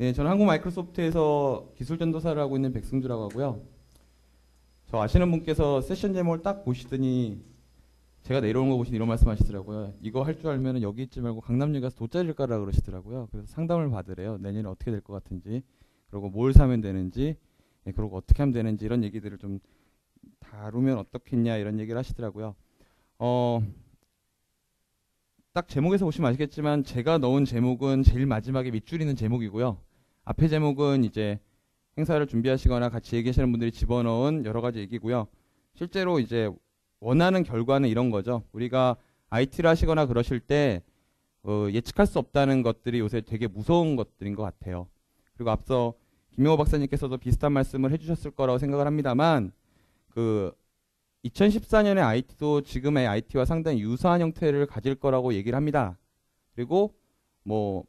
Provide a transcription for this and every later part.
네, 저는 한국 마이크로소프트에서 기술 전도사를 하고 있는 백승주라고 하고요. 저 아시는 분께서 세션 제목을 딱 보시더니 제가 내려오는 거 보시니 이런 말씀 하시더라고요. 이거 할 줄 알면 여기 있지 말고 강남역 가서 돗자리를 깔라 그러시더라고요. 그래서 상담을 받으래요. 내년에 어떻게 될 것 같은지, 그리고 뭘 사면 되는지, 그리고 어떻게 하면 되는지 이런 얘기들을 좀 다루면 어떻겠냐 이런 얘기를 하시더라고요. 딱 제목에서 보시면 아시겠지만 제가 넣은 제목은 제일 마지막에 밑줄이 있는 제목이고요. 앞에 제목은 이제 행사를 준비하시거나 같이 얘기하시는 분들이 집어넣은 여러 가지 얘기고요. 실제로 이제 원하는 결과는 이런 거죠. 우리가 IT를 하시거나 그러실 때 예측할 수 없다는 것들이 요새 되게 무서운 것들인 것 같아요. 그리고 앞서 김용호 박사님께서도 비슷한 말씀을 해주셨을 거라고 생각을 합니다만 2014년의 IT도 지금의 IT와 상당히 유사한 형태를 가질 거라고 얘기를 합니다. 그리고 뭐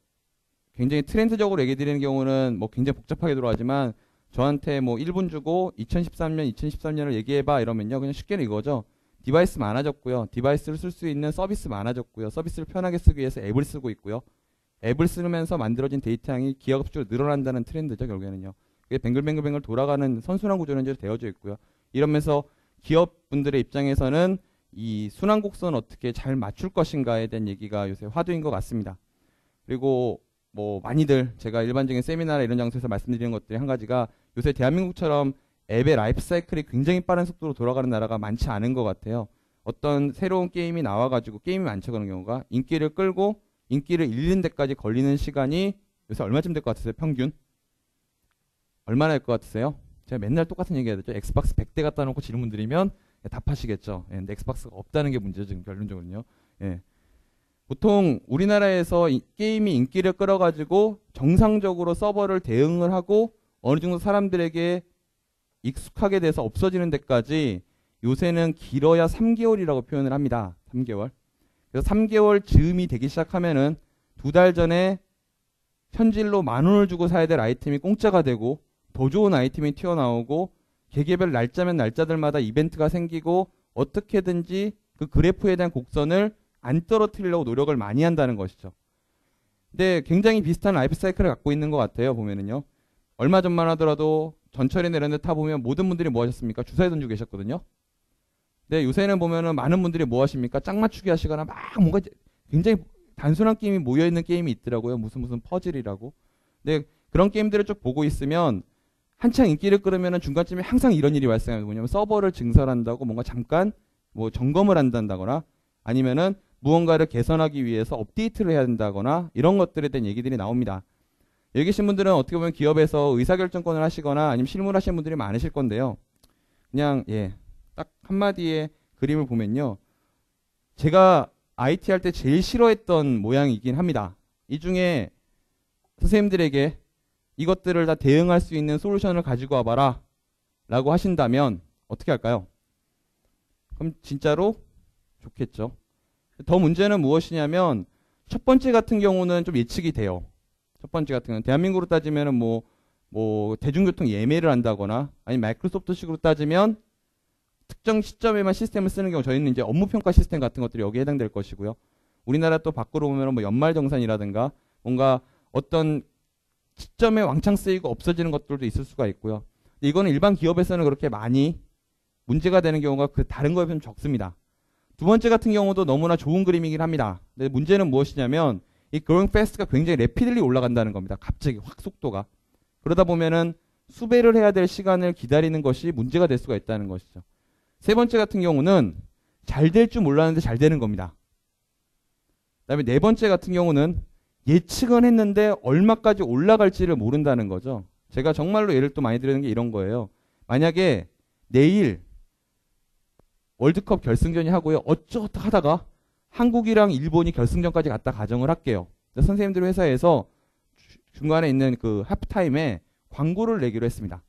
굉장히 트렌드적으로 얘기 드리는 경우는 뭐 굉장히 복잡하게 들어가지만 저한테 뭐 1분 주고 2013년을 얘기해봐 이러면요. 그냥 쉽게는 이거죠. 디바이스 많아졌고요. 디바이스를 쓸 수 있는 서비스 많아졌고요. 서비스를 편하게 쓰기 위해서 앱을 쓰고 있고요. 앱을 쓰면서 만들어진 데이터 양이 기하급수로 늘어난다는 트렌드죠. 결국에는요. 그게 뱅글뱅글 돌아가는 선순환 구조는 이제 되어져 있고요. 이러면서 기업분들의 입장에서는 이 순환 곡선을 어떻게 잘 맞출 것인가에 대한 얘기가 요새 화두인 것 같습니다. 그리고 뭐 많이들 제가 일반적인 세미나나 이런 장소에서 말씀드리는 것들이 한 가지가 요새 대한민국처럼 앱의 라이프 사이클이 굉장히 빠른 속도로 돌아가는 나라가 많지 않은 것 같아요. 어떤 새로운 게임이 나와가지고 게임이 많죠. 그런 경우가 인기를 끌고 인기를 잃는 데까지 걸리는 시간이 요새 얼마쯤 될 것 같으세요? 평균? 얼마나 될 것 같으세요? 제가 맨날 똑같은 얘기 해야 되죠. 엑스박스 100대 갖다 놓고 질문 드리면 답하시겠죠. 예, 근데 엑스박스가 없다는 게 문제죠. 지금 결론적으로는요. 예. 보통 우리나라에서 게임이 인기를 끌어가지고 정상적으로 서버를 대응을 하고 어느 정도 사람들에게 익숙하게 돼서 없어지는 데까지 요새는 길어야 3개월이라고 표현을 합니다. 3개월. 그래서 3개월 즈음이 되기 시작하면은 2달 전에 현질로 10,000원을 주고 사야 될 아이템이 공짜가 되고 더 좋은 아이템이 튀어나오고 개개별 날짜면 날짜들마다 이벤트가 생기고 어떻게든지 그 그래프에 대한 곡선을 안 떨어뜨리려고 노력을 많이 한다는 것이죠. 근데 굉장히 비슷한 라이프 사이클을 갖고 있는 것 같아요. 보면은요. 얼마 전만 하더라도 전철이나 이런 데 타보면 모든 분들이 뭐 하셨습니까? 주사위 던지고 계셨거든요. 근데 요새는 보면은 많은 분들이 뭐 하십니까? 짝 맞추기 하시거나 막 뭔가 굉장히 단순한 게임이 모여있는 게임이 있더라고요. 무슨 퍼즐이라고. 근데 그런 게임들을 쭉 보고 있으면 한창 인기를 끌으면은 중간쯤에 항상 이런 일이 발생합니다. 뭐냐면 서버를 증설한다고 뭔가 잠깐 뭐 점검을 한다거나 아니면은 무언가를 개선하기 위해서 업데이트를 해야 된다거나 이런 것들에 대한 얘기들이 나옵니다. 여기 계신 분들은 어떻게 보면 기업에서 의사결정권을 하시거나 아니면 실무를 하시는 분들이 많으실 건데요. 그냥 딱 한마디의 그림을 보면요. 제가 IT 할 때 제일 싫어했던 모양이긴 합니다. 이 중에 선생님들에게 이것들을 다 대응할 수 있는 솔루션을 가지고 와봐라 라고 하신다면 어떻게 할까요? 그럼 진짜로 좋겠죠. 더 문제는 무엇이냐면 첫 번째 같은 경우는 좀 예측이 돼요. 첫 번째 같은 경우는 대한민국으로 따지면 뭐 대중교통 예매를 한다거나 아니면 마이크로소프트식으로 따지면 특정 시점에만 시스템을 쓰는 경우 저희는 이제 업무평가 시스템 같은 것들이 여기에 해당될 것이고요. 우리나라 또 밖으로 보면 뭐 연말정산이라든가 뭔가 어떤 시점에 왕창 쓰이고 없어지는 것들도 있을 수가 있고요. 이거는 일반 기업에서는 그렇게 많이 문제가 되는 경우가 다른 거에 비하면 적습니다. 두 번째 같은 경우도 너무나 좋은 그림이긴 합니다. 근데 문제는 무엇이냐면 이 growing fast가 굉장히 래피들리 올라간다는 겁니다. 갑자기 확 속도가. 그러다 보면은 수배를 해야 될 시간을 기다리는 것이 문제가 될 수가 있다는 것이죠. 세 번째 같은 경우는 잘 될 줄 몰랐는데 잘 되는 겁니다. 그다음에 네 번째 같은 경우는 예측은 했는데 얼마까지 올라갈지를 모른다는 거죠. 제가 정말로 예를 또 많이 드리는 게 이런 거예요. 만약에 내일 월드컵 결승전이 하고요. 어쩌다 하다가 한국이랑 일본이 결승전까지 갔다 가정을 할게요. 선생님들 회사에서 중간에 있는 그 하프타임에 광고를 내기로 했습니다.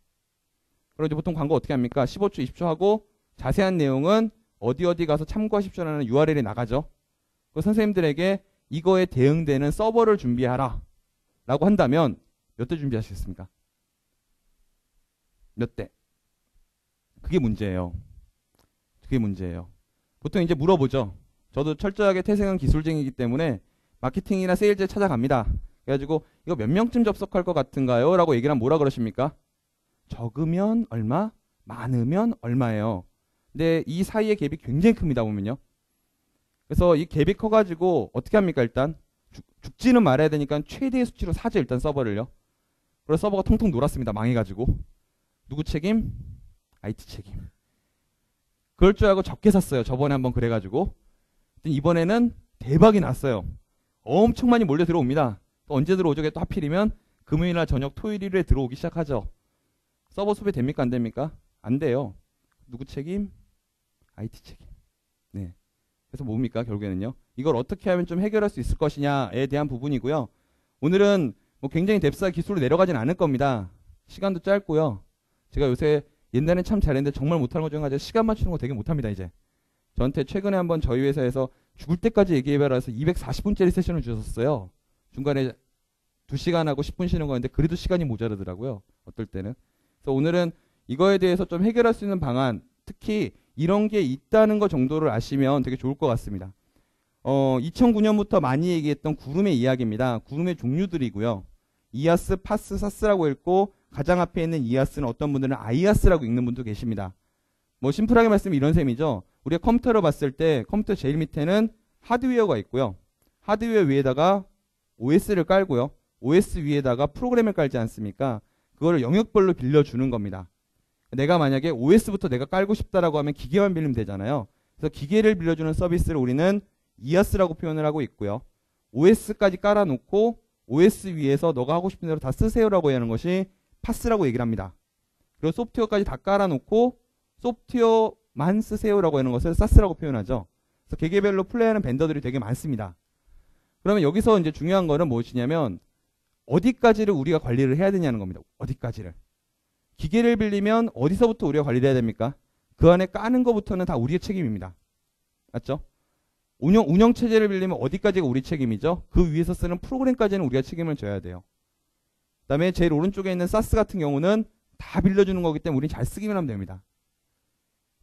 그럼 이제 보통 광고 어떻게 합니까? 15초, 20초 하고 자세한 내용은 어디 가서 참고하십시오라는 URL이 나가죠. 그 선생님들에게 이거에 대응되는 서버를 준비하라 라고 한다면 몇 대 준비하시겠습니까? 몇 대? 그게 문제예요. 그게 문제예요. 보통 이제 물어보죠. 저도 철저하게 태생은 기술쟁이기 때문에 마케팅이나 세일즈에 찾아갑니다. 그래가지고 이거 몇 명쯤 접속할 것 같은가요? 라고 얘기를 하면 뭐라 그러십니까? 적으면 얼마? 많으면 얼마예요. 근데 이 사이의 갭이 굉장히 큽니다. 보면요. 그래서 이 갭이 커가지고 어떻게 합니까? 일단 죽지는 말아야 되니까 최대의 수치로 사죠. 일단 서버를요. 그래서 서버가 통통 놀았습니다. 망해가지고. 누구 책임? IT 책임. 그럴 줄 알고 적게 샀어요. 저번에 한번 그래가지고. 이번에는 대박이 났어요. 엄청 많이 몰려 들어옵니다. 또 언제 들어오죠? 또 하필이면 금요일날 저녁 토요일 일요일에 들어오기 시작하죠. 서버 수배 됩니까? 안 됩니까? 안 돼요. 누구 책임? IT 책임. 네. 그래서 뭡니까? 결국에는요. 이걸 어떻게 하면 좀 해결할 수 있을 것이냐에 대한 부분이고요. 오늘은 뭐 굉장히 뎁스와 기술로 내려가진 않을 겁니다. 시간도 짧고요. 제가 요새 옛날엔 참 잘했는데 정말 못하는 것 중에 하나 시간 맞추는 거 되게 못합니다. 이제. 저한테 최근에 한번 저희 회사에서 죽을 때까지 얘기해봐라 해서 240분짜리 세션을 주셨어요. 중간에 2시간 하고 10분 쉬는 거였는데 그래도 시간이 모자르더라고요. 어떨 때는. 그래서 오늘은 이거에 대해서 좀 해결할 수 있는 방안, 특히 이런 게 있다는 거 정도를 아시면 되게 좋을 것 같습니다. 2009년부터 많이 얘기했던 구름의 이야기입니다. 구름의 종류들이고요. 이아스, 파스, 사스라고 읽고 가장 앞에 있는 이아스는 어떤 분들은 아이아스라고 읽는 분도 계십니다. 뭐 심플하게 말씀드리면 이런 셈이죠. 우리가 컴퓨터로 봤을 때 컴퓨터 제일 밑에는 하드웨어가 있고요. 하드웨어 위에다가 OS를 깔고요. OS 위에다가 프로그램을 깔지 않습니까? 그거를 영역별로 빌려주는 겁니다. 내가 만약에 OS부터 내가 깔고 싶다라고 하면 기계만 빌리면 되잖아요. 그래서 기계를 빌려주는 서비스를 우리는 이아스라고 표현을 하고 있고요. OS까지 깔아놓고 OS 위에서 너가 하고 싶은 대로 다 쓰세요라고 하는 것이 파스라고 얘기를 합니다. 그리고 소프트웨어까지 다 깔아놓고 소프트웨어만 쓰세요라고 하는 것을 사스라고 표현하죠. 그래서 개개별로 플레이하는 벤더들이 되게 많습니다. 그러면 여기서 이제 중요한 거는 무엇이냐면 어디까지를 우리가 관리를 해야 되냐는 겁니다. 어디까지를. 기계를 빌리면 어디서부터 우리가 관리를 해야 됩니까? 그 안에 까는 것부터는 다 우리의 책임입니다. 맞죠? 운영체제를 빌리면 어디까지가 우리 책임이죠? 그 위에서 쓰는 프로그램까지는 우리가 책임을 져야 돼요. 그 다음에 제일 오른쪽에 있는 사스 같은 경우는 다 빌려주는 거기 때문에 우리는 잘 쓰기만 하면 됩니다.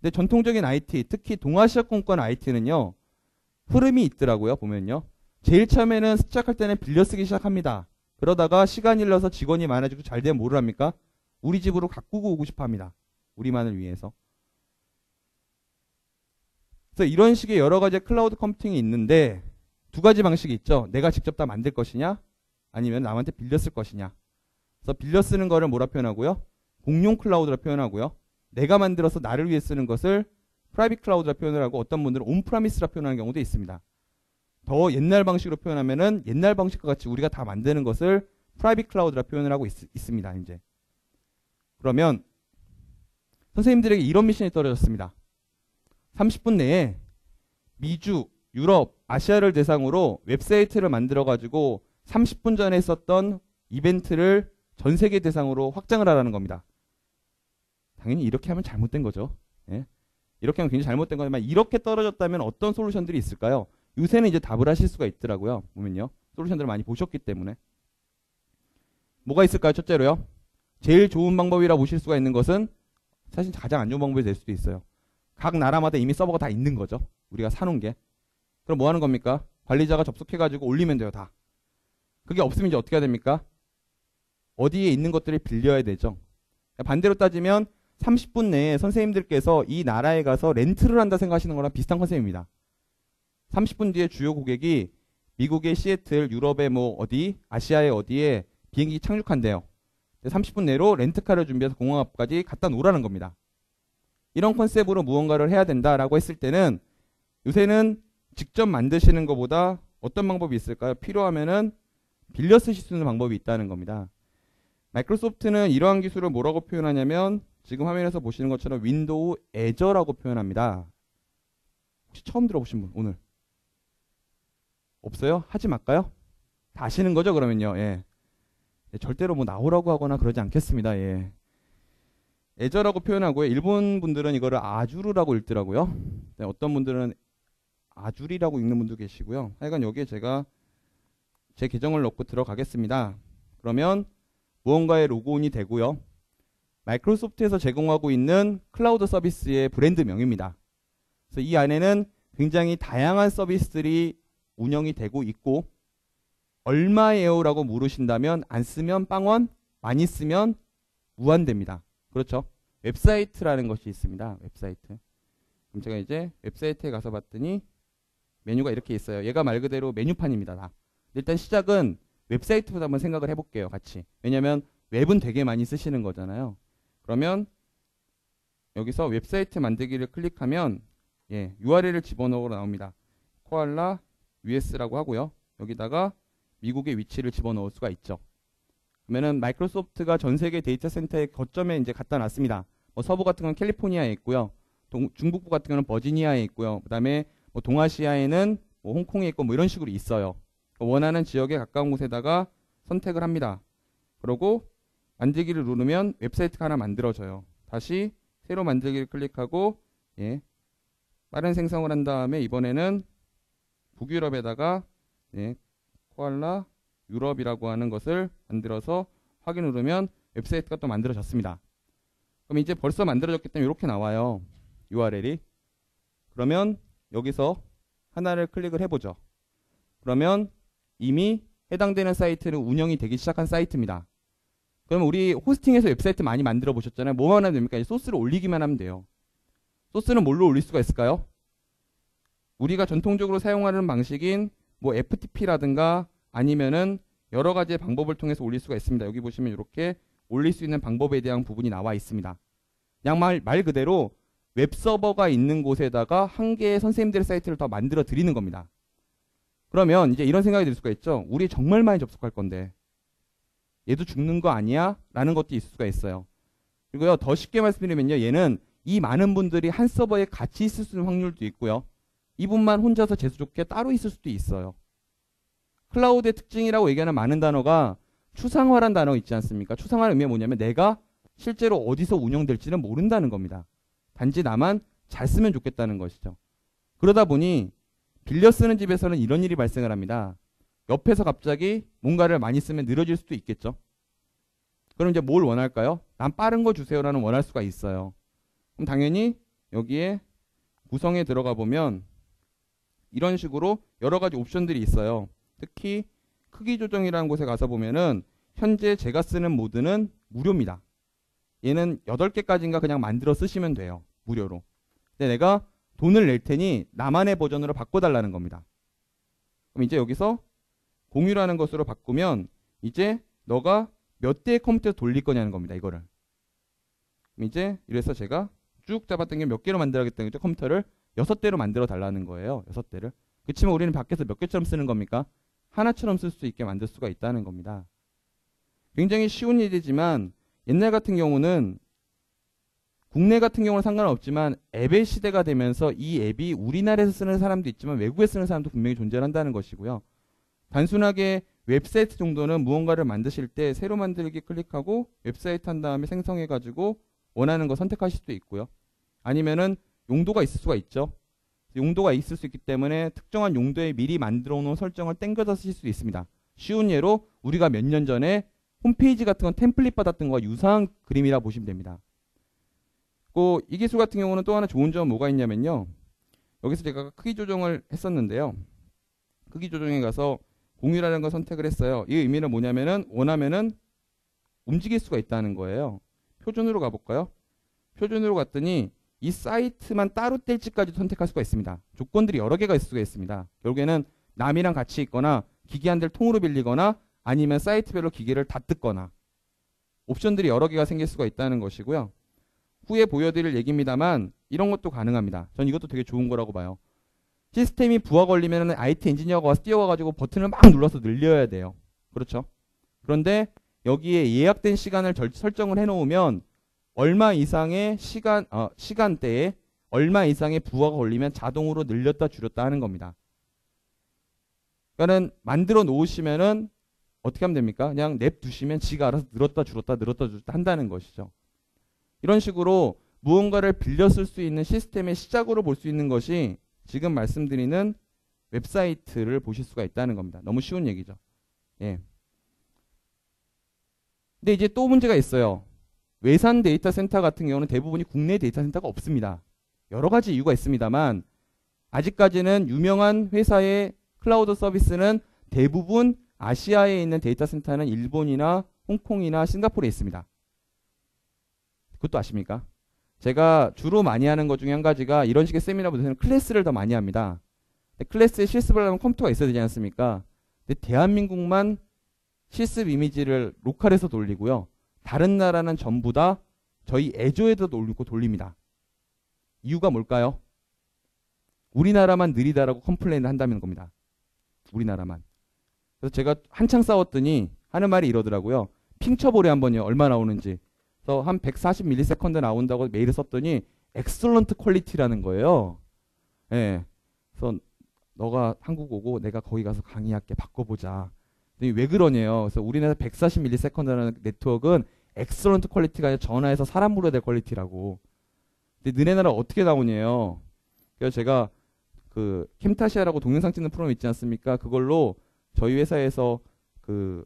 근데 전통적인 IT, 특히 동아시아권권 IT는요. 흐름이 있더라고요. 보면요. 제일 처음에는 시작할 때는 빌려 쓰기 시작합니다. 그러다가 시간이 흘러서 직원이 많아지고 잘 되면 뭐를 합니까? 우리 집으로 가꾸고 오고 싶어 합니다. 우리만을 위해서. 그래서 이런 식의 여러 가지 클라우드 컴퓨팅이 있는데 두 가지 방식이 있죠. 내가 직접 다 만들 것이냐 아니면 남한테 빌려 쓸 것이냐. 그래서 빌려 쓰는 거를 뭐라 표현하고요? 공용 클라우드라 표현하고요. 내가 만들어서 나를 위해 쓰는 것을 프라이빗 클라우드라 표현을 하고 어떤 분들은 온프라미스라 표현하는 경우도 있습니다. 더 옛날 방식으로 표현하면은 옛날 방식과 같이 우리가 다 만드는 것을 프라이빗 클라우드라 표현을 하고 있습니다. 이제. 그러면 선생님들에게 이런 미션이 떨어졌습니다. 30분 내에 미주, 유럽, 아시아를 대상으로 웹사이트를 만들어가지고 30분 전에 했었던 이벤트를 전 세계 대상으로 확장을 하라는 겁니다. 당연히 이렇게 하면 잘못된 거죠. 예? 이렇게 하면 굉장히 잘못된 거지만 이렇게 떨어졌다면 어떤 솔루션들이 있을까요? 요새는 이제 답을 하실 수가 있더라고요. 보면요. 솔루션들을 많이 보셨기 때문에. 뭐가 있을까요? 첫째로요. 제일 좋은 방법이라 보실 수가 있는 것은 사실 가장 안 좋은 방법이 될 수도 있어요. 각 나라마다 이미 서버가 다 있는 거죠. 우리가 사놓은 게. 그럼 뭐 하는 겁니까? 관리자가 접속해가지고 올리면 돼요. 다. 그게 없으면 이제 어떻게 해야 됩니까? 어디에 있는 것들을 빌려야 되죠. 반대로 따지면 30분 내에 선생님들께서 이 나라에 가서 렌트를 한다 생각하시는 거랑 비슷한 컨셉입니다. 30분 뒤에 주요 고객이 미국의 시애틀, 유럽의 뭐 어디, 아시아의 어디에 비행기 착륙한대요. 30분 내로 렌트카를 준비해서 공항 앞까지 갖다 놓으라는 겁니다. 이런 컨셉으로 무언가를 해야 된다라고 했을 때는 요새는 직접 만드시는 것보다 어떤 방법이 있을까요? 필요하면은 빌려 쓰실 수 있는 방법이 있다는 겁니다. 마이크로소프트는 이러한 기술을 뭐라고 표현하냐면 지금 화면에서 보시는 것처럼 윈도우 애저라고 표현합니다. 혹시 처음 들어보신 분 오늘? 없어요? 하지 말까요? 다 아시는 거죠 그러면요. 예. 절대로 뭐 나오라고 하거나 그러지 않겠습니다. 예. 애저라고 표현하고요. 일본 분들은 이거를 아주르라고 읽더라고요. 네, 어떤 분들은 아주리라고 읽는 분도 계시고요. 하여간 여기에 제가 제 계정을 넣고 들어가겠습니다. 그러면 무언가에 로그인이 되고요. 마이크로소프트에서 제공하고 있는 클라우드 서비스의 브랜드명입니다. 그래서 이 안에는 굉장히 다양한 서비스들이 운영이 되고 있고 얼마예요? 라고 물으신다면 안 쓰면 빵원, 많이 쓰면 무한대입니다. 그렇죠? 웹사이트라는 것이 있습니다. 웹사이트. 그럼 제가 이제 웹사이트에 가서 봤더니 메뉴가 이렇게 있어요. 얘가 말 그대로 메뉴판입니다. 다. 일단 시작은 웹사이트부터 한번 생각을 해볼게요. 같이. 왜냐하면 웹은 되게 많이 쓰시는 거잖아요. 그러면 여기서 웹사이트 만들기를 클릭하면 URL을 집어넣으러 나옵니다. 코알라 US라고 하고요. 여기다가 미국의 위치를 집어넣을 수가 있죠. 그러면은 마이크로소프트가 전 세계 데이터 센터의 거점에 이제 갖다 놨습니다. 뭐 서부 같은 건 캘리포니아에 있고요. 중북부 같은 경우는 버지니아에 있고요. 그다음에 뭐 동아시아에는 뭐 홍콩에 있고 뭐 이런 식으로 있어요. 원하는 지역에 가까운 곳에다가 선택을 합니다. 그러고 만들기를 누르면 웹사이트가 하나 만들어져요. 다시 새로 만들기를 클릭하고 빠른 생성을 한 다음에 이번에는 북유럽에다가 코알라 유럽이라고 하는 것을 만들어서 확인 누르면 웹사이트가 또 만들어졌습니다. 그럼 이제 벌써 만들어졌기 때문에 이렇게 나와요. URL이. 그러면 여기서 하나를 클릭을 해보죠. 그러면 이미 해당되는 사이트는 운영이 되기 시작한 사이트입니다. 그러면 우리 호스팅에서 웹사이트 많이 만들어 보셨잖아요. 뭐만 하면 됩니까? 소스를 올리기만 하면 돼요. 소스는 뭘로 올릴 수가 있을까요? 우리가 전통적으로 사용하는 방식인 뭐 FTP라든가 아니면은 여러 가지의 방법을 통해서 올릴 수가 있습니다. 여기 보시면 이렇게 올릴 수 있는 방법에 대한 부분이 나와 있습니다. 그냥 말 그대로 웹서버가 있는 곳에다가 한 개의 선생님들의 사이트를 더 만들어 드리는 겁니다. 그러면 이제 이런 생각이 들 수가 있죠. 우리 정말 많이 접속할 건데 얘도 죽는 거 아니야? 라는 것도 있을 수가 있어요. 그리고요, 더 쉽게 말씀드리면요, 얘는 이 많은 분들이 한 서버에 같이 있을 수 있는 확률도 있고요. 이분만 혼자서 재수 좋게 따로 있을 수도 있어요. 클라우드의 특징이라고 얘기하는 많은 단어가 추상화란 단어 있지 않습니까? 추상화의 의미가 뭐냐면 내가 실제로 어디서 운영될지는 모른다는 겁니다. 단지 나만 잘 쓰면 좋겠다는 것이죠. 그러다 보니 빌려 쓰는 집에서는 이런 일이 발생을 합니다. 옆에서 갑자기 뭔가를 많이 쓰면 느려질 수도 있겠죠. 그럼 이제 뭘 원할까요? 난 빠른 거 주세요라는 원할 수가 있어요. 그럼 당연히 여기에 구성에 들어가 보면 이런 식으로 여러 가지 옵션들이 있어요. 특히 크기 조정이라는 곳에 가서 보면은 현재 제가 쓰는 모드는 무료입니다. 얘는 8개까지인가 그냥 만들어 쓰시면 돼요. 무료로. 근데 내가 돈을 낼 테니 나만의 버전으로 바꿔달라는 겁니다. 그럼 이제 여기서 공유라는 것으로 바꾸면 이제 너가 몇 대의 컴퓨터 돌릴 거냐는 겁니다. 이거를. 그럼 이제 이래서 제가 쭉 잡았던 게 몇 개로 만들어야겠다는 거죠. 컴퓨터를 6대로 만들어 달라는 거예요. 6대를. 그렇지만 우리는 밖에서 몇 개처럼 쓰는 겁니까? 하나처럼 쓸 수 있게 만들 수가 있다는 겁니다. 굉장히 쉬운 일이지만 옛날 같은 경우는 국내 같은 경우는 상관없지만 앱의 시대가 되면서 이 앱이 우리나라에서 쓰는 사람도 있지만 외국에 쓰는 사람도 분명히 존재한다는 것이고요. 단순하게 웹사이트 정도는 무언가를 만드실 때 새로 만들기 클릭하고 웹사이트 한 다음에 생성해가지고 원하는 거 선택하실 수도 있고요. 아니면은 용도가 있을 수가 있죠. 용도가 있을 수 있기 때문에 특정한 용도에 미리 만들어 놓은 설정을 땡겨서 쓰실 수 있습니다. 쉬운 예로 우리가 몇 년 전에 홈페이지 같은 건 템플릿 받았던 거와 유사한 그림이라 보시면 됩니다. 이 기술 같은 경우는 또 하나 좋은 점은 뭐가 있냐면요. 여기서 제가 크기 조정을 했었는데요. 크기 조정에 가서 공유라는 걸 선택을 했어요. 이 의미는 뭐냐면은 원하면은 움직일 수가 있다는 거예요. 표준으로 가볼까요? 표준으로 갔더니 이 사이트만 따로 뗄지까지 선택할 수가 있습니다. 조건들이 여러 개가 있을 수가 있습니다. 결국에는 남이랑 같이 있거나 기기 한 대를 통으로 빌리거나 아니면 사이트별로 기계를 다 뜯거나 옵션들이 여러 개가 생길 수가 있다는 것이고요. 후에 보여드릴 얘기입니다만 이런 것도 가능합니다. 전 이것도 되게 좋은 거라고 봐요. 시스템이 부하 걸리면 IT 엔지니어가 와서 뛰어와가지고 버튼을 막 눌러서 늘려야 돼요. 그렇죠? 그런데 여기에 예약된 시간을 설정을 해놓으면 얼마 이상의 시간대에 얼마 이상의 부하가 걸리면 자동으로 늘렸다 줄였다 하는 겁니다. 그러니까는 만들어 놓으시면은 어떻게 하면 됩니까? 그냥 냅두시면 지가 알아서 늘었다 줄었다 한다는 것이죠. 이런 식으로 무언가를 빌려 쓸 수 있는 시스템의 시작으로 볼 수 있는 것이 지금 말씀드리는 웹사이트를 보실 수가 있다는 겁니다. 너무 쉬운 얘기죠. 예. 근데 이제 또 문제가 있어요. 외산 데이터 센터 같은 경우는 대부분이 국내 데이터 센터가 없습니다. 여러 가지 이유가 있습니다만 아직까지는 유명한 회사의 클라우드 서비스는 대부분 아시아에 있는 데이터 센터는 일본이나 홍콩이나 싱가포르에 있습니다. 그것도 아십니까? 제가 주로 많이 하는 것 중에 한 가지가 이런 식의 세미나보다는 클래스를 더 많이 합니다. 클래스에 실습을 하면 컴퓨터가 있어야 되지 않습니까? 근데 대한민국만 실습 이미지를 로컬에서 돌리고요. 다른 나라는 전부 다 저희 애조에도 돌립니다. 이유가 뭘까요? 우리나라만 느리다라고 컴플레인을 한다는 겁니다. 우리나라만. 그래서 제가 한창 싸웠더니 하는 말이 이러더라고요. 핑 쳐보래 한번요. 얼마 나오는지. 그래서 한 140ms 나온다고 메일을 썼더니 엑설런트 퀄리티라는 거예요. 예. 그래서 너가 한국 오고 내가 거기 가서 강의할게. 바꿔보자. 왜 그러냐요. 그래서 우리나라 140ms라는 네트워크는 엑설런트 퀄리티가 아니라 전화해서 사람 불러야 될 퀄리티라고. 근데 너네 나라 어떻게 나오냐요. 그래서 제가 그 캠타시아라고 동영상 찍는 프로그램 있지 않습니까? 그걸로 저희 회사에서 그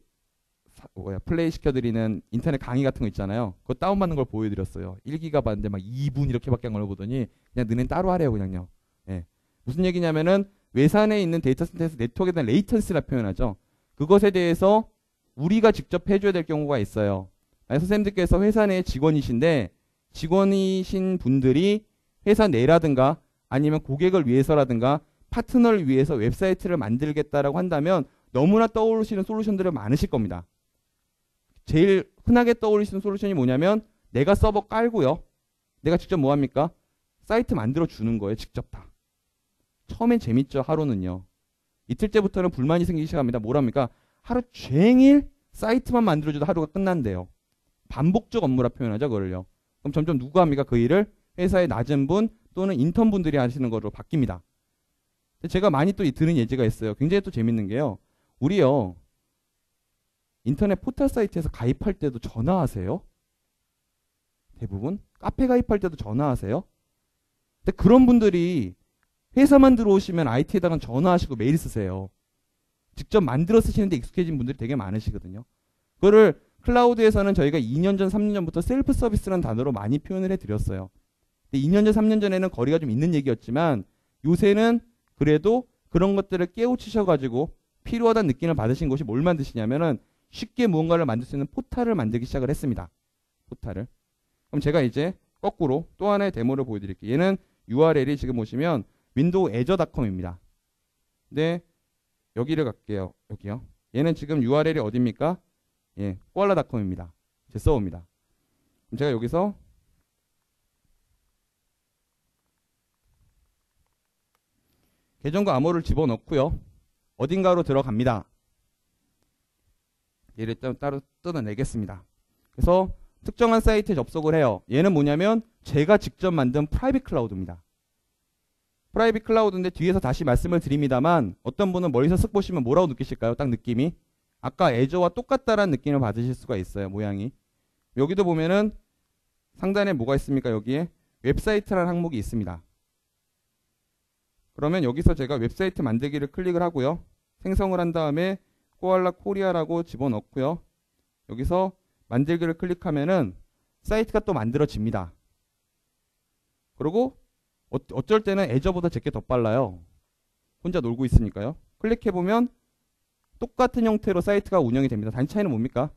플레이 시켜드리는 인터넷 강의 같은 거 있잖아요. 그거 다운받는 걸 보여드렸어요. 1기가 받는데 막 2분 이렇게밖에 안 걸려보더니 그냥 너넨 따로 하래요 그냥요. 예. 무슨 얘기냐면은 외산에 있는 데이터 센터에서 네트워크에 대한 레이턴시라 표현하죠. 그것에 대해서 우리가 직접 해줘야 될 경우가 있어요. 선생님들께서 회사 내 직원이신데 직원이신 분들이 회사 내라든가 아니면 고객을 위해서라든가 파트너를 위해서 웹사이트를 만들겠다라고 한다면 너무나 떠오르시는 솔루션들이 많으실 겁니다. 제일 흔하게 떠올리시는 솔루션이 뭐냐면 내가 서버 깔고요. 내가 직접 뭐 합니까? 사이트 만들어 주는 거예요. 직접 다. 처음엔 재밌죠. 하루는요. 이틀째부터는 불만이 생기기 시작합니다. 뭐랍니까? 하루 종일 사이트만 만들어줘도 하루가 끝난대요. 반복적 업무라 표현하죠. 그걸요. 그럼 점점 누가 합니까? 그 일을 회사의 낮은 분 또는 인턴 분들이 하시는 거로 바뀝니다. 제가 많이 또 들은 예지가 있어요. 굉장히 또 재밌는 게요. 우리요. 인터넷 포털 사이트에서 가입할 때도 전화하세요? 대부분? 카페 가입할 때도 전화하세요? 근데 그런 분들이 회사만 들어오시면 IT에다가 전화하시고 메일 쓰세요. 직접 만들어 쓰시는데 익숙해진 분들이 되게 많으시거든요. 그거를 클라우드에서는 저희가 2년 전, 3년 전부터 셀프 서비스라는 단어로 많이 표현을 해드렸어요. 근데 2년 전, 3년 전에는 거리가 좀 있는 얘기였지만 요새는 그래도 그런 것들을 깨우치셔가지고 필요하다는 느낌을 받으신 것이 뭘 만드시냐면은 쉽게 무언가를 만들 수 있는 포탈을 만들기 시작을 했습니다. 포탈을. 그럼 제가 이제 거꾸로 또 하나의 데모를 보여드릴게요. 얘는 URL이 지금 보시면 윈도우 애저닷컴입니다. 근데 여기를 갈게요. 여기요. 얘는 지금 URL이 어디입니까? 예, koala.com입니다. 제 서버입니다. 그럼 제가 여기서 계정과 암호를 집어넣고요. 어딘가로 들어갑니다. 얘를 따로 뜯어내겠습니다. 그래서 특정한 사이트에 접속을 해요. 얘는 뭐냐면 제가 직접 만든 프라이빗 클라우드입니다. 프라이빗 클라우드인데 뒤에서 다시 말씀을 드립니다만 어떤 분은 멀리서 쓱 보시면 뭐라고 느끼실까요? 딱 느낌이 아까 애저와 똑같다라는 느낌을 받으실 수가 있어요. 모양이. 여기도 보면은 상단에 뭐가 있습니까? 여기에 웹사이트라는 항목이 있습니다. 그러면 여기서 제가 웹사이트 만들기를 클릭을 하고요. 생성을 한 다음에 코알라 코리아라고 집어넣고요. 여기서 만들기를 클릭하면은 사이트가 또 만들어집니다. 그리고 어쩔 때는 애저보다 제게 더 빨라요. 혼자 놀고 있으니까요. 클릭해보면 똑같은 형태로 사이트가 운영이 됩니다. 단지 차이는 뭡니까?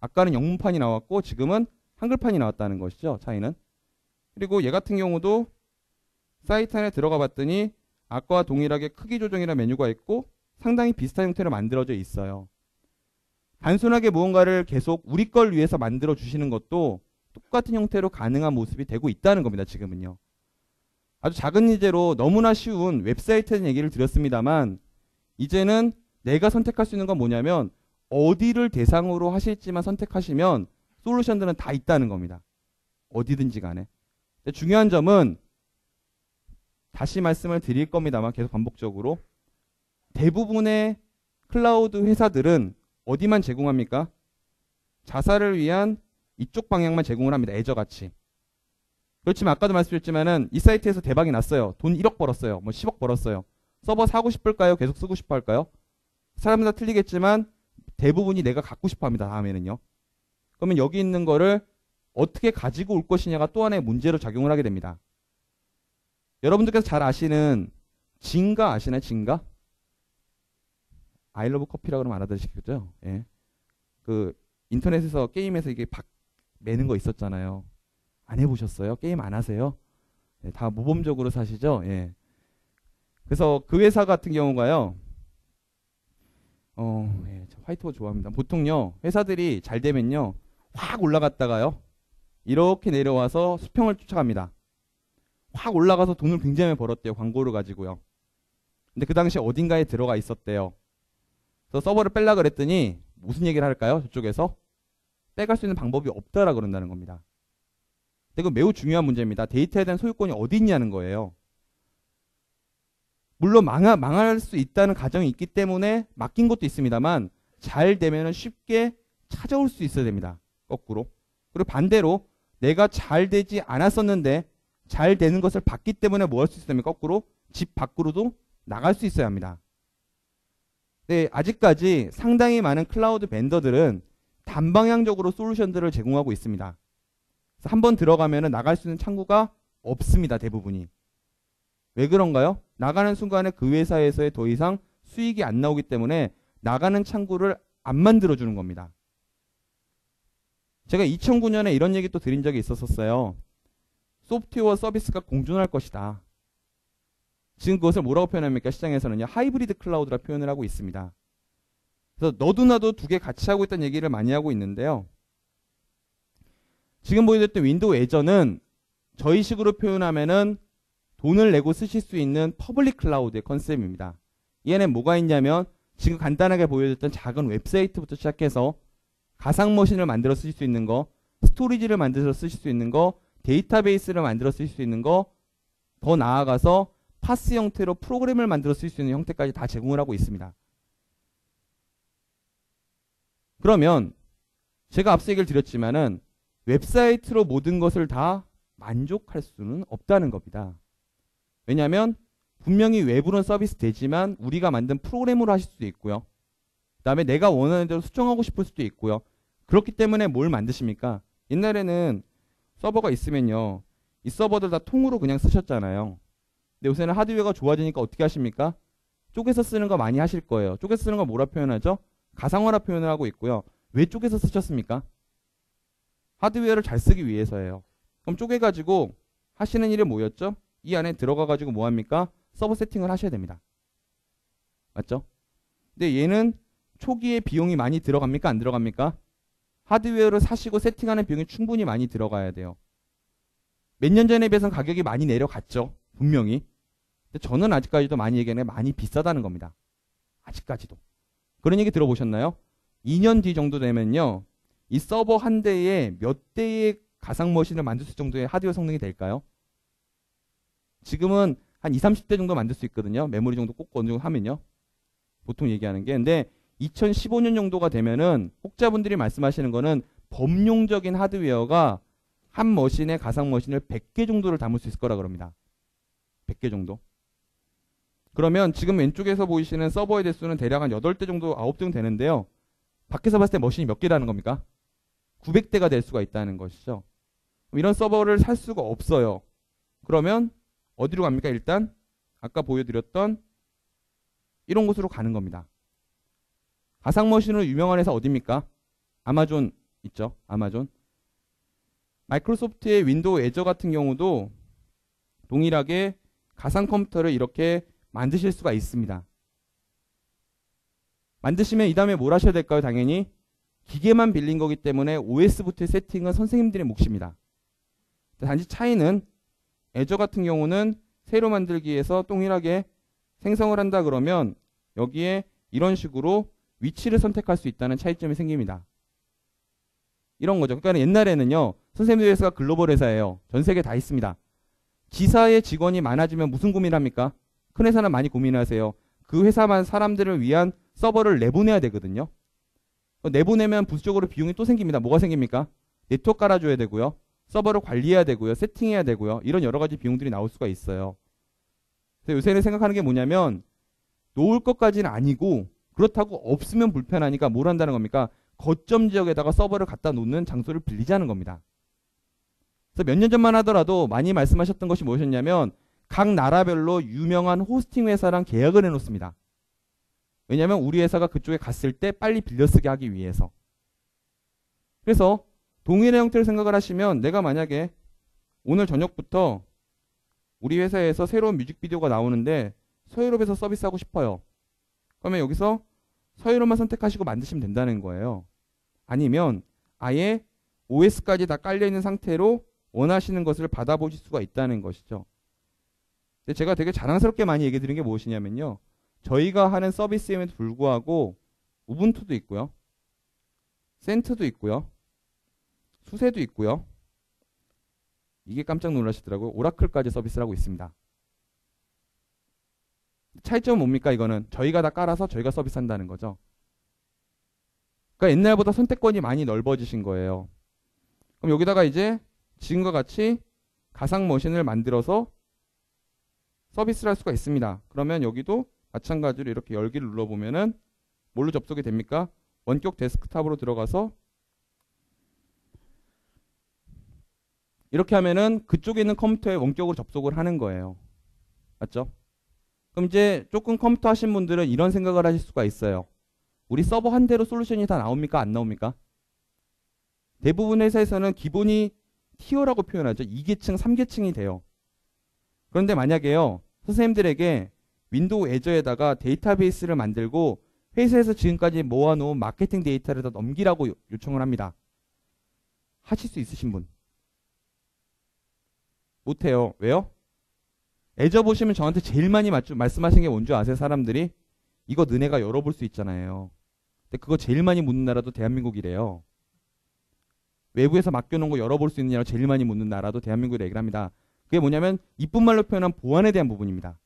아까는 영문판이 나왔고 지금은 한글판이 나왔다는 것이죠. 차이는. 그리고 얘 같은 경우도 사이트 안에 들어가 봤더니 아까와 동일하게 크기 조정이라는 메뉴가 있고 상당히 비슷한 형태로 만들어져 있어요. 단순하게 무언가를 계속 우리 걸 위해서 만들어 주시는 것도 똑같은 형태로 가능한 모습이 되고 있다는 겁니다. 지금은요. 아주 작은 예제로 너무나 쉬운 웹사이트에 대한 얘기를 드렸습니다만 이제는 내가 선택할 수 있는 건 뭐냐면 어디를 대상으로 하실지만 선택하시면 솔루션들은 다 있다는 겁니다. 어디든지 간에. 근데 중요한 점은 다시 말씀을 드릴 겁니다만 계속 반복적으로 대부분의 클라우드 회사들은 어디만 제공합니까? 자사를 위한 이쪽 방향만 제공을 합니다. 애저같이. 그렇지만 아까도 말씀드렸지만은 이 사이트에서 대박이 났어요. 돈 1억 벌었어요. 뭐 10억 벌었어요. 서버 사고 싶을까요? 계속 쓰고 싶어 할까요? 사람마다 틀리겠지만 대부분이 내가 갖고 싶어 합니다. 다음에는요. 그러면 여기 있는 거를 어떻게 가지고 올 것이냐가 또 하나의 문제로 작용을 하게 됩니다. 여러분들께서 잘 아시는 진가 아시나요? 진가? 아이러브 커피라고 그러면 알아들으시겠죠? 예. 그 인터넷에서 게임에서 이게 박 매는 거 있었잖아요. 안 해보셨어요? 게임 안 하세요? 예, 다 모범적으로 사시죠? 예. 그래서 그 회사 같은 경우가요. 예, 저 화이트보드 좋아합니다. 보통요 회사들이 잘 되면요 확 올라갔다가요 이렇게 내려와서 수평을 쫓아갑니다. 확 올라가서 돈을 굉장히 벌었대요. 광고를 가지고요. 근데 그 당시에 어딘가에 들어가 있었대요. 그래서 서버를 뺄라 그랬더니 무슨 얘기를 할까요? 저쪽에서 빼갈 수 있는 방법이 없다라 그런다는 겁니다. 근데 이거 매우 중요한 문제입니다. 데이터에 대한 소유권이 어디 있냐는 거예요. 물론 망할 수 있다는 가정이 있기 때문에 맡긴 것도 있습니다만 잘 되면 쉽게 찾아올 수 있어야 됩니다. 거꾸로. 그리고 반대로 내가 잘 되지 않았었는데 잘 되는 것을 봤기 때문에 뭐 할 수 있으면 거꾸로 집 밖으로도 나갈 수 있어야 합니다. 네, 아직까지 상당히 많은 클라우드 벤더들은 단방향적으로 솔루션들을 제공하고 있습니다. 그래서 한번 들어가면 나갈 수 있는 창구가 없습니다. 대부분이. 왜 그런가요? 나가는 순간에 그 회사에서의 더 이상 수익이 안 나오기 때문에 나가는 창구를 안 만들어주는 겁니다. 제가 2009년에 이런 얘기 또 드린 적이 있었어요. 소프트웨어 서비스가 공존할 것이다. 지금 그것을 뭐라고 표현합니까? 시장에서는요. 하이브리드 클라우드라 표현을 하고 있습니다. 그래서 너도 나도 두 개 같이 하고 있다는 얘기를 많이 하고 있는데요. 지금 보여드렸던 윈도우 애저는 저희 식으로 표현하면은 돈을 내고 쓰실 수 있는 퍼블릭 클라우드의 컨셉입니다. 이 안에 뭐가 있냐면 지금 간단하게 보여줬던 작은 웹사이트부터 시작해서 가상머신을 만들어 쓰실 수 있는 거, 스토리지를 만들어서 쓰실 수 있는 거, 데이터베이스를 만들어 쓰실 수 있는 거, 더 나아가서 파스 형태로 프로그램을 만들어 쓸 수 있는 형태까지 다 제공을 하고 있습니다. 그러면 제가 앞서 얘기를 드렸지만은 웹사이트로 모든 것을 다 만족할 수는 없다는 겁니다. 왜냐하면 분명히 외부는 서비스 되지만 우리가 만든 프로그램으로 하실 수도 있고요. 그 다음에 내가 원하는 대로 수정하고 싶을 수도 있고요. 그렇기 때문에 뭘 만드십니까? 옛날에는 서버가 있으면요. 이 서버들 다 통으로 그냥 쓰셨잖아요. 근데 요새는 하드웨어가 좋아지니까 어떻게 하십니까? 쪼개서 쓰는 거 많이 하실 거예요. 쪼개서 쓰는 거 뭐라 표현하죠? 가상화라 표현을 하고 있고요. 왜 쪼개서 쓰셨습니까? 하드웨어를 잘 쓰기 위해서예요. 그럼 쪼개가지고 하시는 일이 뭐였죠? 이 안에 들어가가지고 뭐합니까? 서버 세팅을 하셔야 됩니다. 맞죠? 근데 얘는 초기에 비용이 많이 들어갑니까? 안 들어갑니까? 하드웨어를 사시고 세팅하는 비용이 충분히 많이 들어가야 돼요. 몇 년 전에 비해서는 가격이 많이 내려갔죠. 분명히. 근데 저는 아직까지도 많이 얘기하는 게 많이 비싸다는 겁니다. 아직까지도. 그런 얘기 들어보셨나요? 2년 뒤 정도 되면요. 이 서버 한 대에 몇 대의 가상머신을 만들 수 있을 정도의 하드웨어 성능이 될까요? 지금은 한 20, 30대 정도 만들 수 있거든요. 메모리 정도 꼭 어느 정도 하면요. 보통 얘기하는 게. 근데 2015년 정도가 되면은 혹자분들이 말씀하시는 거는 범용적인 하드웨어가 한 머신에 가상머신을 100개 정도를 담을 수 있을 거라 그럽니다. 100개 정도. 그러면 지금 왼쪽에서 보이시는 서버의 대수는 대략 한 8대 정도, 9대 정도 되는데요. 밖에서 봤을 때 머신이 몇 개라는 겁니까? 900대가 될 수가 있다는 것이죠. 이런 서버를 살 수가 없어요. 그러면 어디로 갑니까? 일단 아까 보여드렸던 이런 곳으로 가는 겁니다. 가상머신으로 유명한 회사 어디입니까? 아마존 있죠. 아마존. 마이크로소프트의 윈도우 애저 같은 경우도 동일하게 가상 컴퓨터를 이렇게 만드실 수가 있습니다. 만드시면 이 다음에 뭘 하셔야 될까요? 당연히 기계만 빌린 거기 때문에 OS부터의 세팅은 선생님들의 몫입니다. 단지 차이는 애저 같은 경우는 새로 만들기에서 동일하게 생성을 한다 그러면 여기에 이런 식으로 위치를 선택할 수 있다는 차이점이 생깁니다. 이런 거죠. 그러니까 옛날에는요. 선생님들 회사가 글로벌 회사예요. 전 세계 다 있습니다. 지사의 직원이 많아지면 무슨 고민을 합니까? 큰 회사는 많이 고민하세요. 그 회사만 사람들을 위한 서버를 내보내야 되거든요. 내보내면 부수적으로 비용이 또 생깁니다. 뭐가 생깁니까? 네트워크 깔아줘야 되고요. 서버를 관리해야 되고요. 세팅해야 되고요. 이런 여러 가지 비용들이 나올 수가 있어요. 그래서 요새는 생각하는 게 뭐냐면 놓을 것까지는 아니고 그렇다고 없으면 불편하니까 뭘 한다는 겁니까? 거점 지역에다가 서버를 갖다 놓는 장소를 빌리자는 겁니다. 그래서 몇 년 전만 하더라도 많이 말씀하셨던 것이 무엇이었냐면 각 나라별로 유명한 호스팅 회사랑 계약을 해놓습니다. 왜냐하면 우리 회사가 그쪽에 갔을 때 빨리 빌려쓰게 하기 위해서. 그래서 동일한 형태를 생각을 하시면 내가 만약에 오늘 저녁부터 우리 회사에서 새로운 뮤직비디오가 나오는데 서유럽에서 서비스하고 싶어요. 그러면 여기서 서유럽만 선택하시고 만드시면 된다는 거예요. 아니면 아예 OS까지 다 깔려있는 상태로 원하시는 것을 받아보실 수가 있다는 것이죠. 근데 제가 되게 자랑스럽게 많이 얘기 드린 게 무엇이냐면요. 저희가 하는 서비스임에도 불구하고 우분투도 있고요. 센트도 있고요. 수세도 있고요. 이게 깜짝 놀라시더라고요. 오라클까지 서비스를 하고 있습니다. 차이점은 뭡니까? 이거는 저희가 다 깔아서 저희가 서비스한다는 거죠. 그러니까 옛날보다 선택권이 많이 넓어지신 거예요. 그럼 여기다가 이제 지금과 같이 가상 머신을 만들어서 서비스를 할 수가 있습니다. 그러면 여기도 마찬가지로 이렇게 열기를 눌러보면은 뭘로 접속이 됩니까? 원격 데스크탑으로 들어가서 이렇게 하면은 그쪽에 있는 컴퓨터에 원격으로 접속을 하는 거예요. 맞죠? 그럼 이제 조금 컴퓨터 하신 분들은 이런 생각을 하실 수가 있어요. 우리 서버 한 대로 솔루션이 다 나옵니까? 안 나옵니까? 대부분 회사에서는 기본이 티어라고 표현하죠. 2계층, 3계층이 돼요. 그런데 만약에요. 선생님들에게 윈도우 애저에다가 데이터베이스를 만들고 회사에서 지금까지 모아놓은 마케팅 데이터를 다 넘기라고 요청을 합니다. 하실 수 있으신 분? 못해요. 왜요? 애저 보시면 저한테 제일 많이 말씀하신 게 뭔지 아세요? 사람들이? 이거 너네가 열어볼 수 있잖아요. 근데 그거 제일 많이 묻는 나라도 대한민국이래요. 외부에서 맡겨놓은 거 열어볼 수 있느냐고 제일 많이 묻는 나라도 대한민국이라 얘기를 합니다. 그게 뭐냐면 이쁜 말로 표현한 보안에 대한 부분입니다.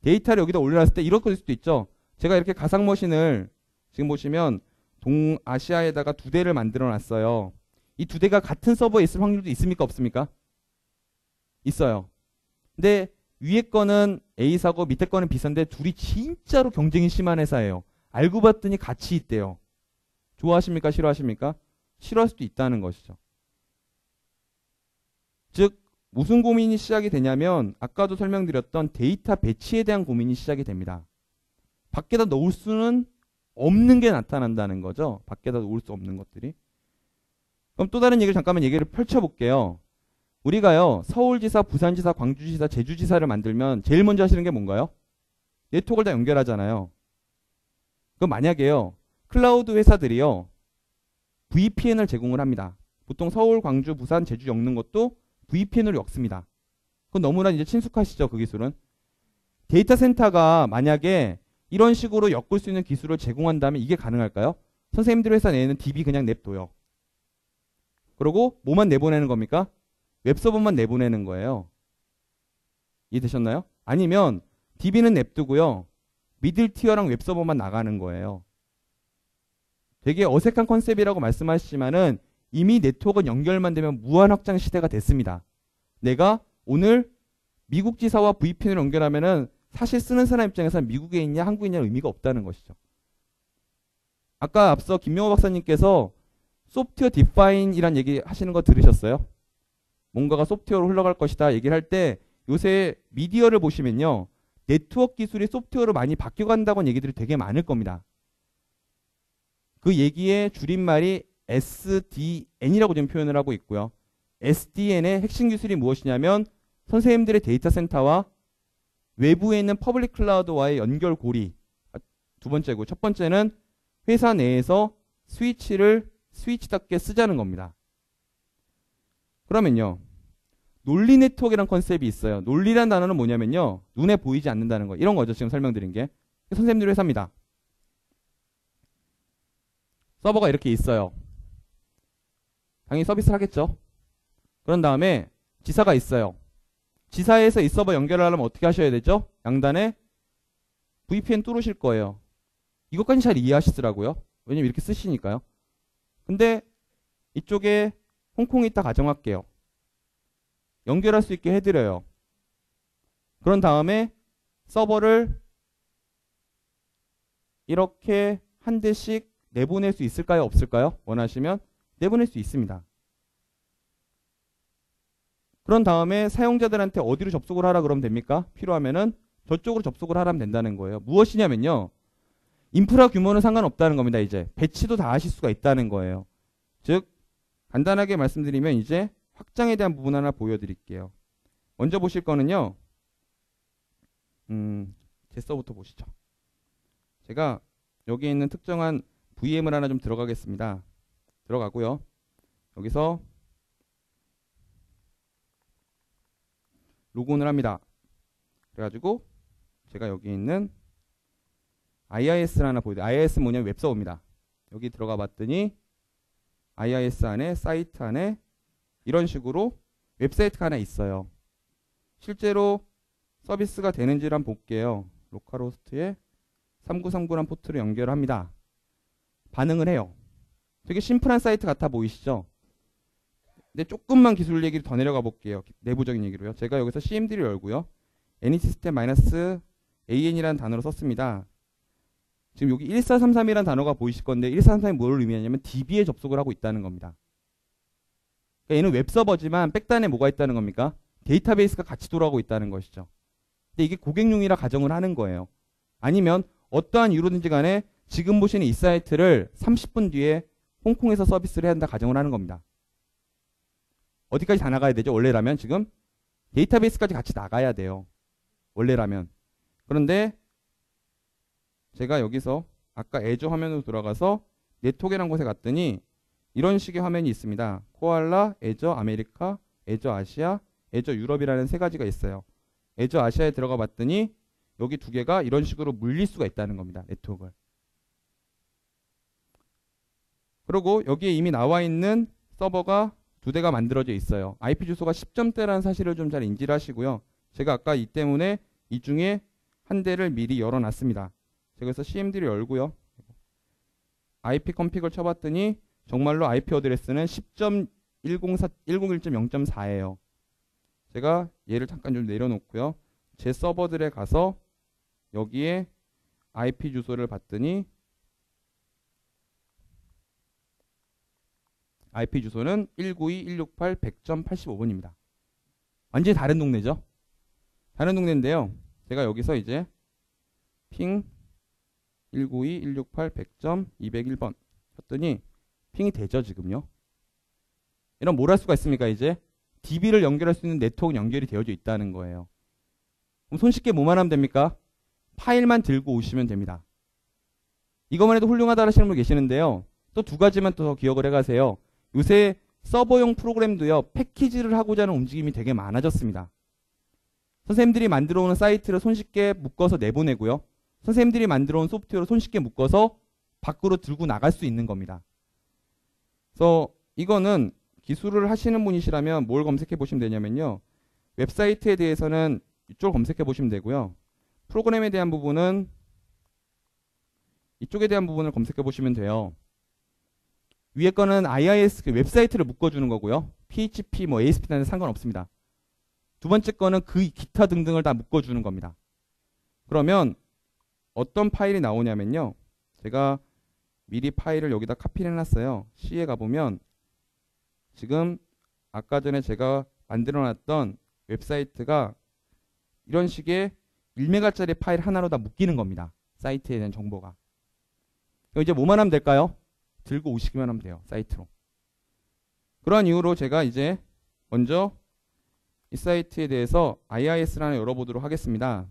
데이터를 여기다 올려놨을 때 이렇게 될 수도 있죠. 제가 이렇게 가상머신을 지금 보시면 동아시아에다가 2대를 만들어 놨어요. 이 2대가 같은 서버에 있을 확률도 있습니까? 없습니까? 있어요. 근데 위에 거는 A사고 밑에 거는 B사인데 둘이 진짜로 경쟁이 심한 회사예요. 알고 봤더니 같이 있대요. 좋아하십니까? 싫어하십니까? 싫어할 수도 있다는 것이죠. 즉 무슨 고민이 시작이 되냐면 아까도 설명드렸던 데이터 배치에 대한 고민이 시작이 됩니다. 밖에다 놓을 수는 없는 게 나타난다는 거죠. 밖에다 놓을 수 없는 것들이. 그럼 또 다른 얘기를 잠깐만 얘기를 펼쳐볼게요. 우리가요. 서울지사, 부산지사, 광주지사, 제주지사를 만들면 제일 먼저 하시는 게 뭔가요? 네트워크를 다 연결하잖아요. 그럼 만약에요. 클라우드 회사들이요. VPN을 제공을 합니다. 보통 서울, 광주, 부산, 제주 엮는 것도 VPN으로 엮습니다. 그건 너무나 이제 친숙하시죠, 그 기술은. 데이터 센터가 만약에 이런 식으로 엮을 수 있는 기술을 제공한다면 이게 가능할까요? 선생님들 회사 내에는 DB 그냥 냅둬요. 그리고 뭐만 내보내는 겁니까? 웹서버만 내보내는 거예요. 이해되셨나요? 아니면 DB는 냅두고요. 미들 티어랑 웹서버만 나가는 거예요. 되게 어색한 컨셉이라고 말씀하시지만은 이미 네트워크 연결만 되면 무한 확장 시대가 됐습니다. 내가 오늘 미국 지사와 VPN을 연결하면은 사실 쓰는 사람 입장에서는 미국에 있냐 한국에 있냐 의미가 없다는 것이죠. 아까 앞서 김명호 박사님께서 소프트웨어 디파인이란 얘기 하시는 거 들으셨어요? 뭔가가 소프트웨어로 흘러갈 것이다 얘기를 할 때 요새 미디어를 보시면요. 네트워크 기술이 소프트웨어로 많이 바뀌어간다고는 얘기들이 되게 많을 겁니다. 그 얘기의 줄임말이 SDN이라고 지금 표현을 하고 있고요. SDN의 핵심 기술이 무엇이냐면 선생님들의 데이터 센터와 외부에 있는 퍼블릭 클라우드와의 연결고리. 두 번째고 첫 번째는 회사 내에서 스위치를 스위치답게 쓰자는 겁니다. 그러면요. 논리 네트워크라는 컨셉이 있어요. 논리란 단어는 뭐냐면요. 눈에 보이지 않는다는 거. 이런 거죠. 지금 설명드린 게. 선생님들 회사입니다. 서버가 이렇게 있어요. 당연히 서비스를 하겠죠. 그런 다음에 지사가 있어요. 지사에서 이 서버 연결하려면 어떻게 하셔야 되죠? 양단에 VPN 뚫으실 거예요. 이것까지 잘 이해하시더라고요. 왜냐면 이렇게 쓰시니까요. 근데 이쪽에 홍콩이 있다 가정할게요. 연결할 수 있게 해드려요. 그런 다음에 서버를 이렇게 한 대씩 내보낼 수 있을까요? 없을까요? 원하시면 내보낼 수 있습니다. 그런 다음에 사용자들한테 어디로 접속을 하라 그러면 됩니까? 필요하면은 저쪽으로 접속을 하라면 된다는 거예요. 무엇이냐면요. 인프라 규모는 상관없다는 겁니다. 이제 배치도 다 하실 수가 있다는 거예요. 즉 간단하게 말씀드리면 이제 확장에 대한 부분 하나 보여드릴게요. 먼저 보실 거는요. 제서부터 보시죠. 제가 여기 있는 특정한 VM을 하나 좀 들어가겠습니다. 들어가고요. 여기서 로그인을 합니다. 그래가지고 제가 여기 있는 IIS를 하나 보여드려요. IIS 뭐냐면 웹서버입니다. 여기 들어가 봤더니 IIS 안에 사이트 안에 이런 식으로 웹사이트가 하나 있어요. 실제로 서비스가 되는지를 한번 볼게요. 로컬호스트에 3939란 포트를 연결합니다. 반응을 해요. 되게 심플한 사이트 같아 보이시죠? 근데 조금만 기술 얘기를 더 내려가 볼게요. 내부적인 얘기로요. 제가 여기서 CMD를 열고요. anySystem-an이라는 단어를 썼습니다. 지금 여기 1433이라는 단어가 보이실 건데 1433이 뭘 의미하냐면 DB에 접속을 하고 있다는 겁니다. 그러니까 얘는 웹서버지만 백단에 뭐가 있다는 겁니까? 데이터베이스가 같이 돌아가고 있다는 것이죠. 근데 이게 고객용이라 가정을 하는 거예요. 아니면 어떠한 이유로든지 간에 지금 보시는 이 사이트를 30분 뒤에 홍콩에서 서비스를 해야 한다 가정을 하는 겁니다. 어디까지 다 나가야 되죠? 원래라면 지금 데이터베이스까지 같이 나가야 돼요. 원래라면. 그런데 제가 여기서 아까 애저 화면으로 들어가서 네트워크라는 곳에 갔더니 이런 식의 화면이 있습니다. 코알라, 애저 아메리카, 애저 아시아, 애저 유럽이라는 세 가지가 있어요. 애저 아시아에 들어가 봤더니 여기 두 개가 이런 식으로 물릴 수가 있다는 겁니다. 네트워크를. 그리고 여기에 이미 나와 있는 서버가 두 대가 만들어져 있어요. IP 주소가 10점대라는 사실을 좀 잘 인지를 하시고요. 제가 아까 이 때문에 이 중에 한 대를 미리 열어놨습니다. 제가 그래서 CMD를 열고요. IP 컴픽을 쳐봤더니 정말로 IP 어드레스는 10.101.0.4예요. 제가 얘를 잠깐 좀 내려놓고요. 제 서버들에 가서 여기에 IP 주소를 봤더니 IP 주소는 192.168.100.85번입니다. 완전히 다른 동네죠. 다른 동네인데요. 제가 여기서 이제 핑 192.168.100.201번 쳤더니 핑이 되죠 지금요. 이런 뭘 할 수가 있습니까? 이제 DB를 연결할 수 있는 네트워크 연결이 되어져 있다는 거예요. 그럼 손쉽게 뭐만 하면 됩니까? 파일만 들고 오시면 됩니다. 이것만 해도 훌륭하다 하시는 분 계시는데요. 또 두 가지만 또 더 기억을 해가세요. 요새 서버용 프로그램도요. 패키지를 하고자 하는 움직임이 되게 많아졌습니다. 선생님들이 만들어 오는 사이트를 손쉽게 묶어서 내보내고요. 선생님들이 만들어 온 소프트웨어를 손쉽게 묶어서 밖으로 들고 나갈 수 있는 겁니다. 그래서 이거는 기술을 하시는 분이시라면 뭘 검색해 보시면 되냐면요. 웹사이트에 대해서는 이쪽을 검색해 보시면 되고요. 프로그램에 대한 부분은 이쪽에 대한 부분을 검색해 보시면 돼요. 위에 거는 IIS 웹사이트를 묶어주는 거고요. PHP, ASP.NET은 상관없습니다. 두 번째 거는 그 기타 등등을 다 묶어주는 겁니다. 그러면 어떤 파일이 나오냐면요. 제가 미리 파일을 여기다 카피를 해놨어요. C에 가보면 지금 아까 전에 제가 만들어놨던 웹사이트가 이런 식의 1메가짜리 파일 하나로 다 묶이는 겁니다. 사이트에 대한 정보가. 이제 뭐만 하면 될까요? 들고 오시기만 하면 돼요. 사이트로. 그런 이유로 제가 이제 먼저 이 사이트에 대해서 IIS를 하나 열어보도록 하겠습니다.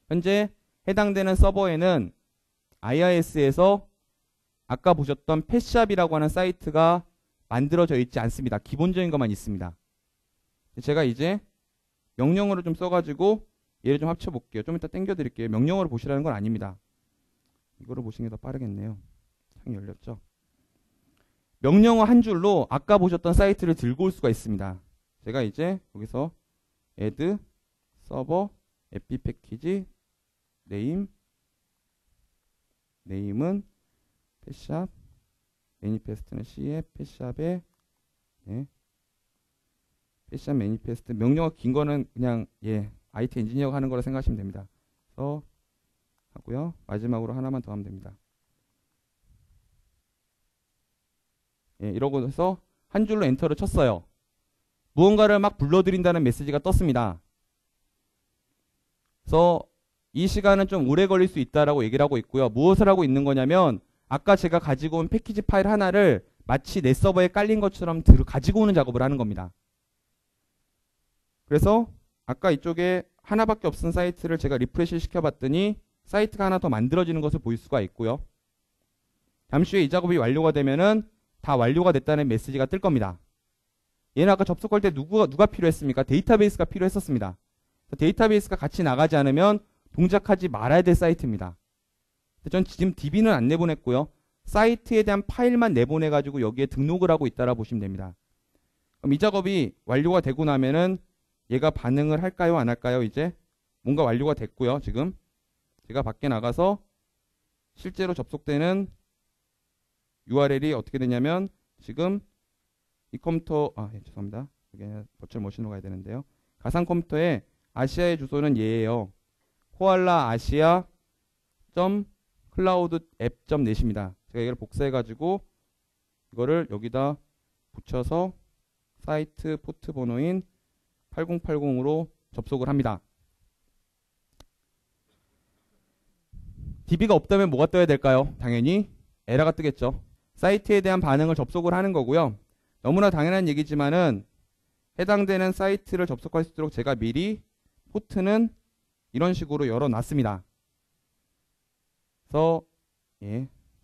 현재 해당되는 서버에는 IIS에서 아까 보셨던 펫샵이라고 하는 사이트가 만들어져 있지 않습니다. 기본적인 것만 있습니다. 제가 이제 명령어를 좀 써가지고 얘를 좀 합쳐볼게요. 좀 이따 땡겨드릴게요. 명령어를 보시라는 건 아닙니다. 이거를 보시는 게 더 빠르겠네요. 창이 열렸죠. 명령어 한 줄로 아까 보셨던 사이트를 들고 올 수가 있습니다. 제가 이제 여기서 add server epi 패키지 name name은 펫샵 매니페스트는 C에 펫샵에 펫샵 매니페스트 명령어 긴 거는 그냥 IT 엔지니어가 하는 거라 생각하시면 됩니다. 그래서 하고요. 마지막으로 하나만 더 하면 됩니다. 이러고 해서 한 줄로 엔터를 쳤어요. 무언가를 막 불러들인다는 메시지가 떴습니다. 그래서 이 시간은 좀 오래 걸릴 수 있다라고 얘기를 하고 있고요. 무엇을 하고 있는 거냐면 아까 제가 가지고 온 패키지 파일 하나를 마치 내 서버에 깔린 것처럼 가지고 오는 작업을 하는 겁니다. 그래서 아까 이쪽에 하나밖에 없은 사이트를 제가 리프레시 시켜봤더니 사이트가 하나 더 만들어지는 것을 볼 수가 있고요. 잠시 후에 이 작업이 완료가 되면은 다 완료가 됐다는 메시지가 뜰 겁니다. 얘는 아까 접속할 때 누가 필요했습니까? 데이터베이스가 필요했었습니다. 데이터베이스가 같이 나가지 않으면 동작하지 말아야 될 사이트입니다. 전 지금 DB는 안 내보냈고요. 사이트에 대한 파일만 내보내가지고 여기에 등록을 하고 있다라 보시면 됩니다. 그럼 이 작업이 완료가 되고 나면은 얘가 반응을 할까요? 안 할까요? 이제 뭔가 완료가 됐고요. 지금 제가 밖에 나가서 실제로 접속되는 URL이 어떻게 되냐면 지금 이 컴퓨터 죄송합니다. 이게 버추얼 머신으로 가야 되는데요. 가상 컴퓨터에 아시아의 주소는 얘예요. 코알라 아시아 클라우드 앱.net입니다. 제가 이걸 복사해 가지고 이거를 여기다 붙여서 사이트 포트 번호인 8080으로 접속을 합니다. DB가 없다면 뭐가 떠야 될까요? 당연히 에러가 뜨겠죠. 사이트에 대한 반응을 접속을 하는 거고요. 너무나 당연한 얘기지만은 해당되는 사이트를 접속할 수 있도록 제가 미리 포트는 이런 식으로 열어놨습니다. 그래서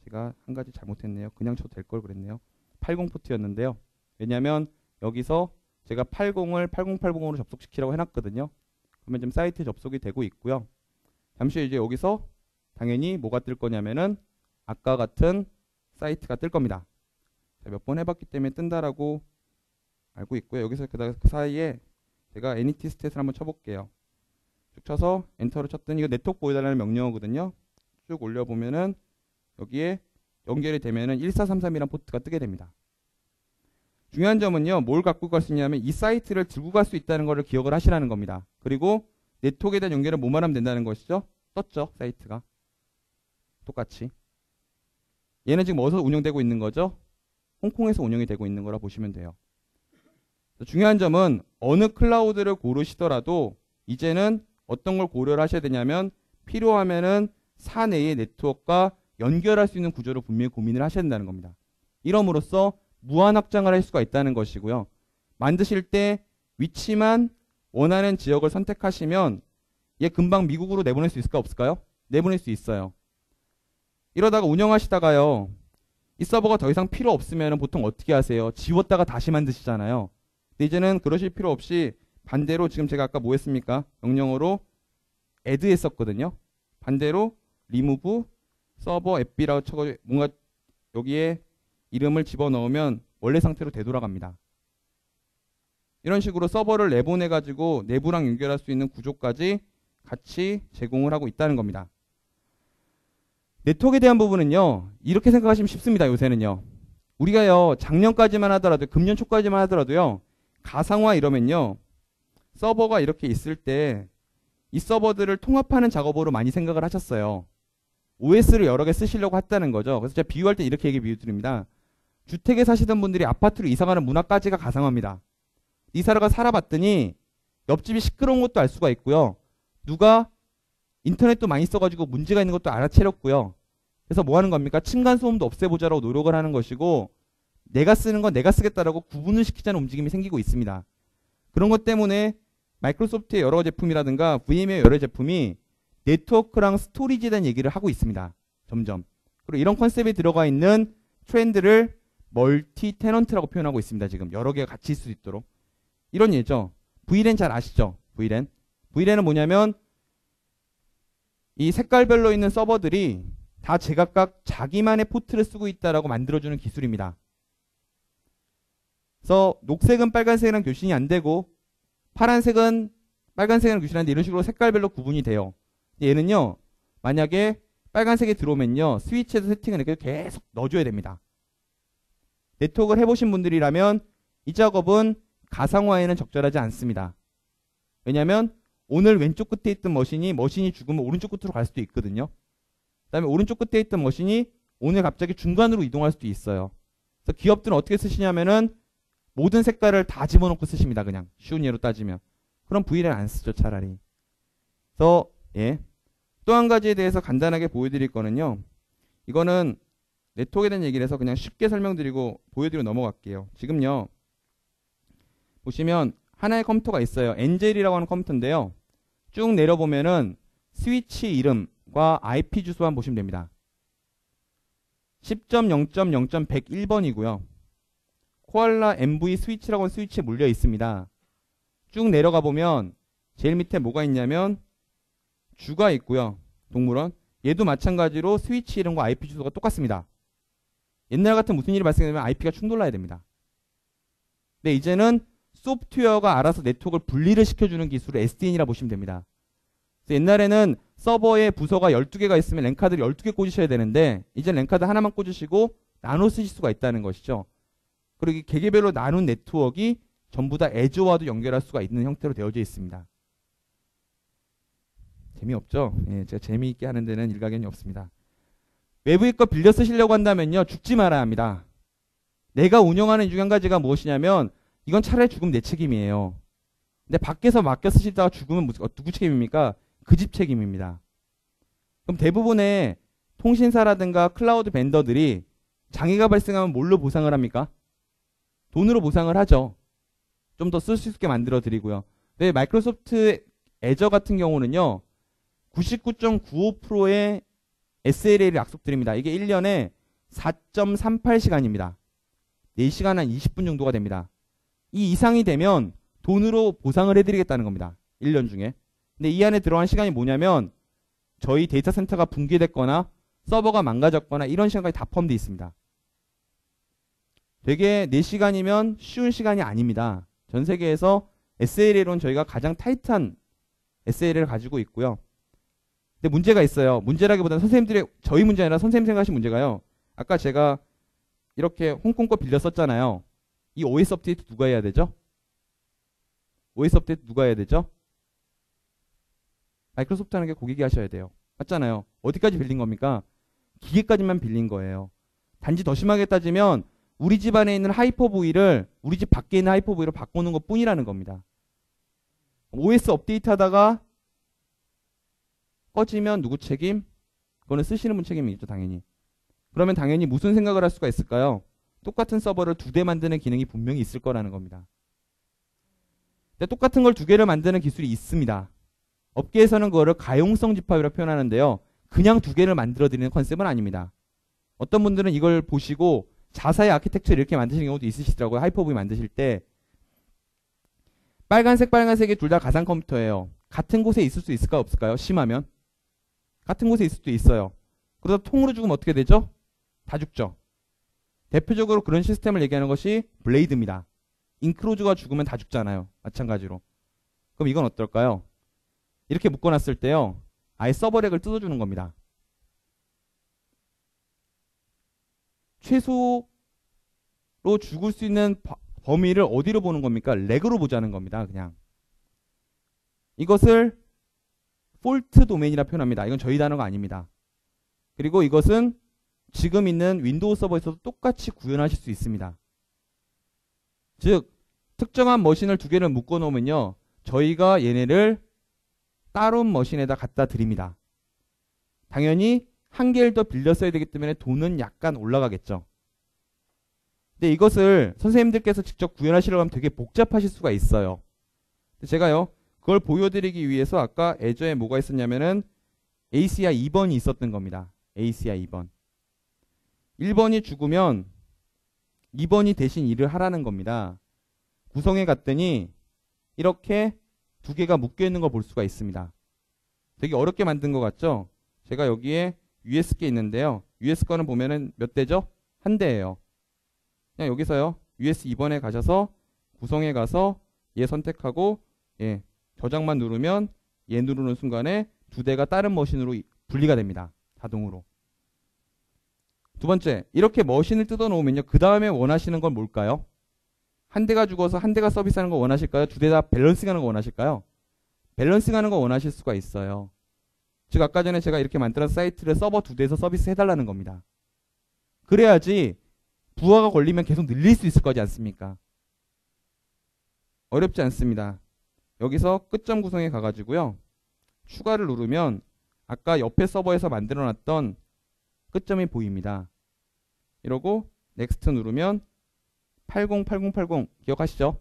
제가 한 가지 잘못했네요. 그냥 쳐도 될 걸 그랬네요. 80 포트였는데요. 왜냐하면 여기서 제가 80을 8080으로 접속시키라고 해놨거든요. 그러면 지금 사이트 접속이 되고 있고요. 잠시 후에 이제 여기서 당연히 뭐가 뜰 거냐면은 아까 같은 사이트가 뜰 겁니다. 몇 번 해봤기 때문에 뜬다라고 알고 있고요. 여기서 그 사이에 제가 NET 스탯을 한번 쳐볼게요. 쭉 쳐서 엔터를 쳤더니 이거 네트워크 보여달라는 명령어거든요. 쭉 올려보면은 여기에 연결이 되면은 1433이라는 포트가 뜨게 됩니다. 중요한 점은요. 뭘 갖고 갈 수 있냐면 이 사이트를 들고 갈 수 있다는 것을 기억을 하시라는 겁니다. 그리고 네트워크에 대한 연결을 뭐만 하면 된다는 것이죠. 떴죠. 사이트가. 똑같이. 얘는 지금 어디서 운영되고 있는 거죠? 홍콩에서 운영이 되고 있는 거라 보시면 돼요. 중요한 점은 어느 클라우드를 고르시더라도 이제는 어떤 걸 고려를 하셔야 되냐면 필요하면은 사내의 네트워크와 연결할 수 있는 구조를 분명히 고민을 하셔야 된다는 겁니다. 이럼으로써 무한 확장을 할 수가 있다는 것이고요. 만드실 때 위치만 원하는 지역을 선택하시면 얘 금방 미국으로 내보낼 수 있을까 없을까요? 내보낼 수 있어요. 이러다가 운영하시다가요. 이 서버가 더 이상 필요 없으면 보통 어떻게 하세요? 지웠다가 다시 만드시잖아요. 근데 이제는 그러실 필요 없이 반대로 지금 제가 아까 뭐 했습니까? 명령어로 add 했었거든요. 반대로 remove 서버 app이라고 쳐가지고 뭔가 여기에 이름을 집어넣으면 원래 상태로 되돌아갑니다. 이런 식으로 서버를 내보내가지고 내부랑 연결할 수 있는 구조까지 같이 제공을 하고 있다는 겁니다. 네트워크에 대한 부분은요. 이렇게 생각하시면 쉽습니다. 요새는요. 우리가요. 작년까지만 하더라도 금년 초까지만 하더라도요. 가상화 이러면요. 서버가 이렇게 있을 때 이 서버들을 통합하는 작업으로 많이 생각을 하셨어요. OS를 여러 개 쓰시려고 했다는 거죠. 그래서 제가 비유할 때 이렇게 비유 드립니다. 주택에 사시던 분들이 아파트로 이사가는 문화까지가 가상화입니다. 이사를 살아봤더니 옆집이 시끄러운 것도 알 수가 있고요. 누가 인터넷도 많이 써가지고 문제가 있는 것도 알아채렸고요. 그래서 뭐 하는 겁니까? 층간소음도 없애보자라고 노력을 하는 것이고 내가 쓰는 건 내가 쓰겠다라고 구분을 시키자는 움직임이 생기고 있습니다. 그런 것 때문에 마이크로소프트의 여러 제품이라든가 VM의 여러 제품이 네트워크랑 스토리지에 대한 얘기를 하고 있습니다. 점점. 그리고 이런 컨셉에 들어가 있는 트렌드를 멀티 테넌트라고 표현하고 있습니다. 지금 여러 개가 같이 있을 수 있도록. 이런 예죠. VLAN 잘 아시죠? VLAN. VLAN은 뭐냐면 이 색깔별로 있는 서버들이 다 제각각 자기만의 포트를 쓰고 있다라고 만들어주는 기술입니다. 그래서 녹색은 빨간색이랑 교신이 안 되고 파란색은 빨간색이랑 교신하는데 이런 식으로 색깔별로 구분이 돼요. 얘는요. 만약에 빨간색이 들어오면요. 스위치에서 세팅을 이렇게 계속 넣어줘야 됩니다. 네트워크를 해보신 분들이라면 이 작업은 가상화에는 적절하지 않습니다. 왜냐하면 오늘 왼쪽 끝에 있던 머신이 죽으면 오른쪽 끝으로 갈 수도 있거든요. 그 다음에 오른쪽 끝에 있던 머신이 오늘 갑자기 중간으로 이동할 수도 있어요. 그래서 기업들은 어떻게 쓰시냐면은 모든 색깔을 다 집어넣고 쓰십니다. 그냥 쉬운 예로 따지면. 그럼 VLAN 안 쓰죠. 차라리. 그래서 또 한 가지에 대해서 간단하게 보여드릴 거는요. 이거는 네트워크에 대한 얘기를 해서 그냥 쉽게 설명드리고 보여드리고 넘어갈게요. 지금요. 보시면 하나의 컴퓨터가 있어요. 엔젤이라고 하는 컴퓨터인데요. 쭉 내려보면은 스위치 이름과 IP 주소만 보시면 됩니다. 10.0.0.101번이고요. 코알라 MV 스위치라고 하는 스위치에 물려 있습니다. 쭉 내려가 보면 제일 밑에 뭐가 있냐면 주가 있고요. 동물원. 얘도 마찬가지로 스위치 이름과 IP 주소가 똑같습니다. 옛날 같은 무슨 일이 발생되면 IP가 충돌나야 됩니다. 근데 이제는 소프트웨어가 알아서 네트워크를 분리를 시켜주는 기술을 SDN이라 보시면 됩니다. 그래서 옛날에는 서버에 부서가 12개가 있으면 랜카드를 12개 꽂으셔야 되는데 이제 랜카드 하나만 꽂으시고 나눠 쓰실 수가 있다는 것이죠. 그리고 이 개개별로 나눈 네트워크가 전부 다 애저와도 연결할 수가 있는 형태로 되어져 있습니다. 재미없죠? 예, 제가 재미있게 하는 데는 일가견이 없습니다. 외부의 거 빌려 쓰시려고 한다면요. 죽지 말아야 합니다. 내가 운영하는 이중 한 가지가 무엇이냐면 이건 차라리 죽으면 내 책임이에요. 근데 밖에서 맡겨 쓰시다가 죽으면 누구 책임입니까? 그 집 책임입니다. 그럼 대부분의 통신사라든가 클라우드 벤더들이 장애가 발생하면 뭘로 보상을 합니까? 돈으로 보상을 하죠. 좀 더 쓸 수 있게 만들어 드리고요. 근데 마이크로소프트 애저 같은 경우는요. 99.95%의 SLA를 약속드립니다. 이게 1년에 4.38시간입니다. 4시간 한 20분 정도가 됩니다. 이 이상이 되면 돈으로 보상을 해드리겠다는 겁니다. 1년 중에. 근데 이 안에 들어간 시간이 뭐냐면 저희 데이터 센터가 붕괴됐거나 서버가 망가졌거나 이런 시간까지 다 포함되어 있습니다. 되게 4시간이면 쉬운 시간이 아닙니다. 전 세계에서 SLA로는 저희가 가장 타이트한 SLA를 가지고 있고요. 근데 문제가 있어요. 문제라기보다는 선생님들의 저희 문제 아니라 선생님 생각하신 문제가요. 아까 제가 이렇게 홍콩 거 빌려 썼잖아요. 이 OS 업데이트 누가 해야 되죠? OS 업데이트 누가 해야 되죠? 마이크로소프트 하는 게 고객이 하셔야 돼요. 맞잖아요. 어디까지 빌린 겁니까? 기계까지만 빌린 거예요. 단지 더 심하게 따지면 우리 집 안에 있는 하이퍼V를 우리 집 밖에 있는 하이퍼V로 바꾸는 것 뿐이라는 겁니다. OS 업데이트 하다가 꺼지면 누구 책임? 그거는 쓰시는 분 책임이죠, 당연히. 그러면 당연히 무슨 생각을 할 수가 있을까요? 똑같은 서버를 2대 만드는 기능이 분명히 있을 거라는 겁니다. 근데 똑같은 걸 2개를 만드는 기술이 있습니다. 업계에서는 그거를 가용성 집합이라고 표현하는데요. 그냥 2개를 만들어 드리는 컨셉은 아닙니다. 어떤 분들은 이걸 보시고 자사의 아키텍처를 이렇게 만드시는 경우도 있으시더라고요. 하이퍼V 만드실 때. 빨간색이 둘 다 가상 컴퓨터예요. 같은 곳에 있을 수 있을까 없을까요? 심하면. 같은 곳에 있을 수도 있어요. 그러다 통으로 죽으면 어떻게 되죠? 다 죽죠. 대표적으로 그런 시스템을 얘기하는 것이 블레이드입니다. 인크로즈가 죽으면 다 죽잖아요. 마찬가지로. 그럼 이건 어떨까요? 이렇게 묶어놨을 때요. 아예 서버렉을 뜯어주는 겁니다. 최소로 죽을 수 있는 범위를 어디로 보는 겁니까? 렉으로 보자는 겁니다. 그냥. 이것을 폴트 도메인이라 표현합니다. 이건 저희 단어가 아닙니다. 그리고 이것은 지금 있는 윈도우 서버에서도 똑같이 구현하실 수 있습니다. 즉 특정한 머신을 2개를 묶어 놓으면요. 저희가 얘네를 다른 머신에다 갖다 드립니다. 당연히 1개를 더 빌려 써야 되기 때문에 돈은 약간 올라가겠죠. 근데 이것을 선생님들께서 직접 구현하시려고 하면 되게 복잡하실 수가 있어요. 근데 제가요. 그걸 보여드리기 위해서 아까 애저에 뭐가 있었냐면은 ACI 2번이 있었던 겁니다. ACI 2번. 1번이 죽으면 2번이 대신 일을 하라는 겁니다. 구성에 갔더니 이렇게 2개가 묶여있는 걸 볼 수가 있습니다. 되게 어렵게 만든 것 같죠? 제가 여기에 US 게 있는데요. US 거는 보면은 몇 대죠? 1대예요. 그냥 여기서요. US 2번에 가셔서 구성에 가서 얘 선택하고 예, 저장만 누르면 얘 누르는 순간에 2대가 다른 머신으로 분리가 됩니다. 자동으로. 두 번째, 이렇게 머신을 뜯어 놓으면요. 그 다음에 원하시는 건 뭘까요? 1대가 죽어서 1대가 서비스하는 거 원하실까요? 2대 다 밸런싱하는 거 원하실까요? 밸런싱하는 거 원하실 수가 있어요. 즉 아까 전에 제가 이렇게 만들어서 사이트를 서버 2대에서 서비스 해달라는 겁니다. 그래야지 부하가 걸리면 계속 늘릴 수 있을 거지 않습니까? 어렵지 않습니다. 여기서 끝점 구성에 가가지고요. 추가를 누르면 아까 옆에 서버에서 만들어놨던 끝점이 보입니다. 이러고 넥스트 누르면 808080 기억하시죠?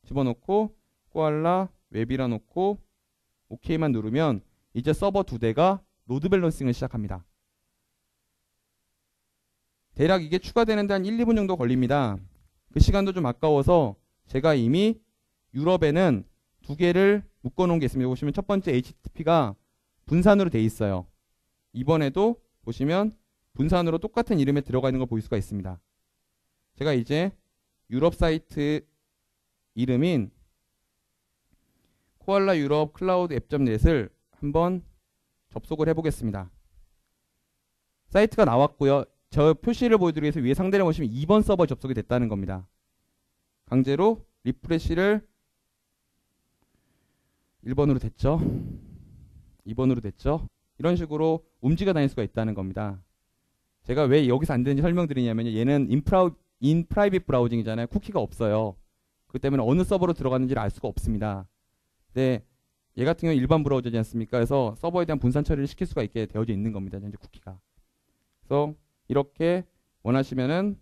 집어넣고 코알라 웹이라 놓고 OK만 누르면 이제 서버 2대가 로드 밸런싱을 시작합니다. 대략 이게 추가되는데 한 1, 2분 정도 걸립니다. 그 시간도 좀 아까워서 제가 이미 유럽에는 2개를 묶어놓은 게 있습니다. 보시면 첫 번째 HTTP가 분산으로 돼 있어요. 이번에도 보시면 분산으로 똑같은 이름에 들어가 있는 걸 볼 수가 있습니다. 제가 이제 유럽 사이트 이름인 코알라 유럽 클라우드 앱.넷을 한번 접속을 해보겠습니다. 사이트가 나왔고요. 저 표시를 보여드리기 위해서 위에 상단에 보시면 2번 서버 접속이 됐다는 겁니다. 강제로 리프레시를 1번으로 됐죠. 2번으로 됐죠. 이런 식으로 움직여 다닐 수가 있다는 겁니다. 제가 왜 여기서 안 되는지 설명드리냐면요. 얘는 인 프라이빗 브라우징이잖아요. 쿠키가 없어요. 그렇기 때문에 어느 서버로 들어갔는지를 알 수가 없습니다. 근데 얘 같은 경우는 일반 브라우저지 않습니까? 그래서 서버에 대한 분산 처리를 시킬 수가 있게 되어져 있는 겁니다. 현재 쿠키가. 그래서 이렇게 원하시면은